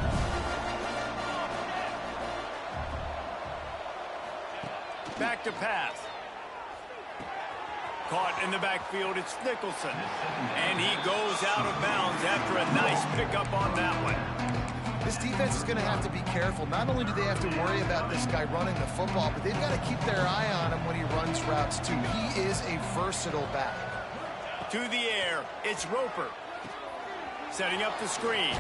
Back to pass. Caught in the backfield, it's Nicholson. And he goes out of bounds after a nice pickup on that one. This defense is going to have to be careful. Not only do they have to worry about this guy running the football, but they've got to keep their eye on him when he runs routes, too. He is a versatile back. To the air, it's Roper. Setting up the screen.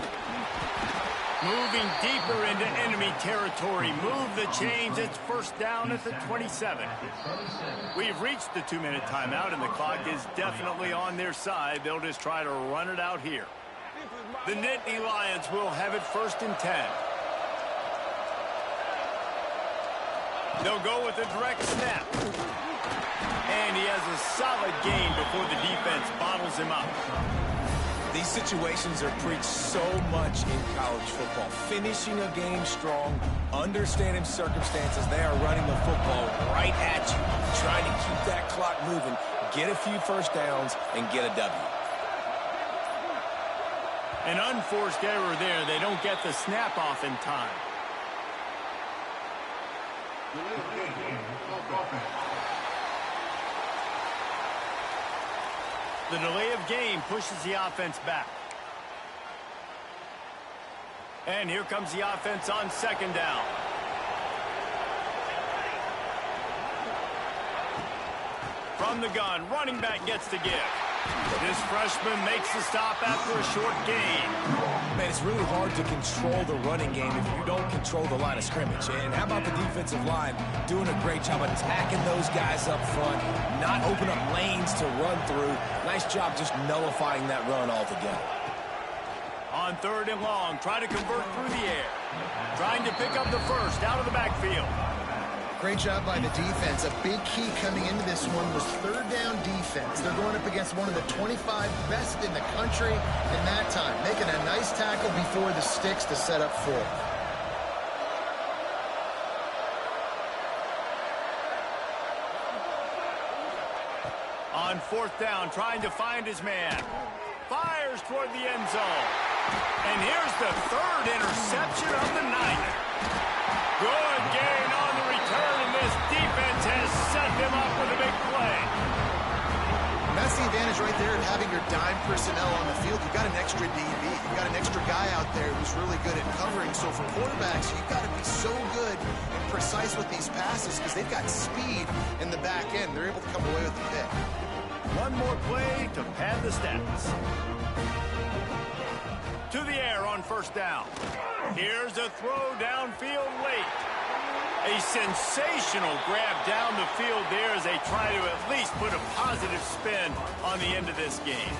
Moving deeper into enemy territory. Move the chains. It's first down at the 27. We've reached the 2-minute timeout, and the clock is definitely on their side. They'll just try to run it out here. The Nittany Lions will have it 1st and 10. They'll go with a direct snap. And he has a solid gain before the defense bottles him up. These situations are preached so much in college football. Finishing a game strong, understanding circumstances. They are running the football right at you, trying to keep that clock moving, get a few first downs, and get a W. An unforced error there. They don't get the snap off in time. The delay of game pushes the offense back. And here comes the offense on 2nd down. From the gun, running back gets the give. This freshman makes the stop after a short gain. Man, it's really hard to control the running game if you don't control the line of scrimmage. And how about the defensive line doing a great job attacking those guys up front, not open up lanes to run through. Nice job just nullifying that run altogether. On 3rd and long, try to convert through the air. Trying to pick up the first out of the backfield. Great job by the defense. A big key coming into this one was third down defense. They're going up against one of the 25 best in the country in that time, making a nice tackle before the sticks to set up fourth. On fourth down, trying to find his man. Fires toward the end zone. And here's the third interception of the night. Good gain on the return, and this defense has set them up with a big play. And that's the advantage right there of having your dime personnel on the field. You've got an extra DB. You've got an extra guy out there who's really good at covering. So for quarterbacks, you've got to be so good and precise with these passes because they've got speed in the back end. They're able to come away with the pick. One more play to pad the stats. To the air on first down. Here's a throw downfield late. A sensational grab down the field there as they try to at least put a positive spin on the end of this game.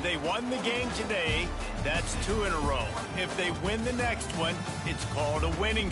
They won the game today. That's 2 in a row. If they win the next one, it's called a winning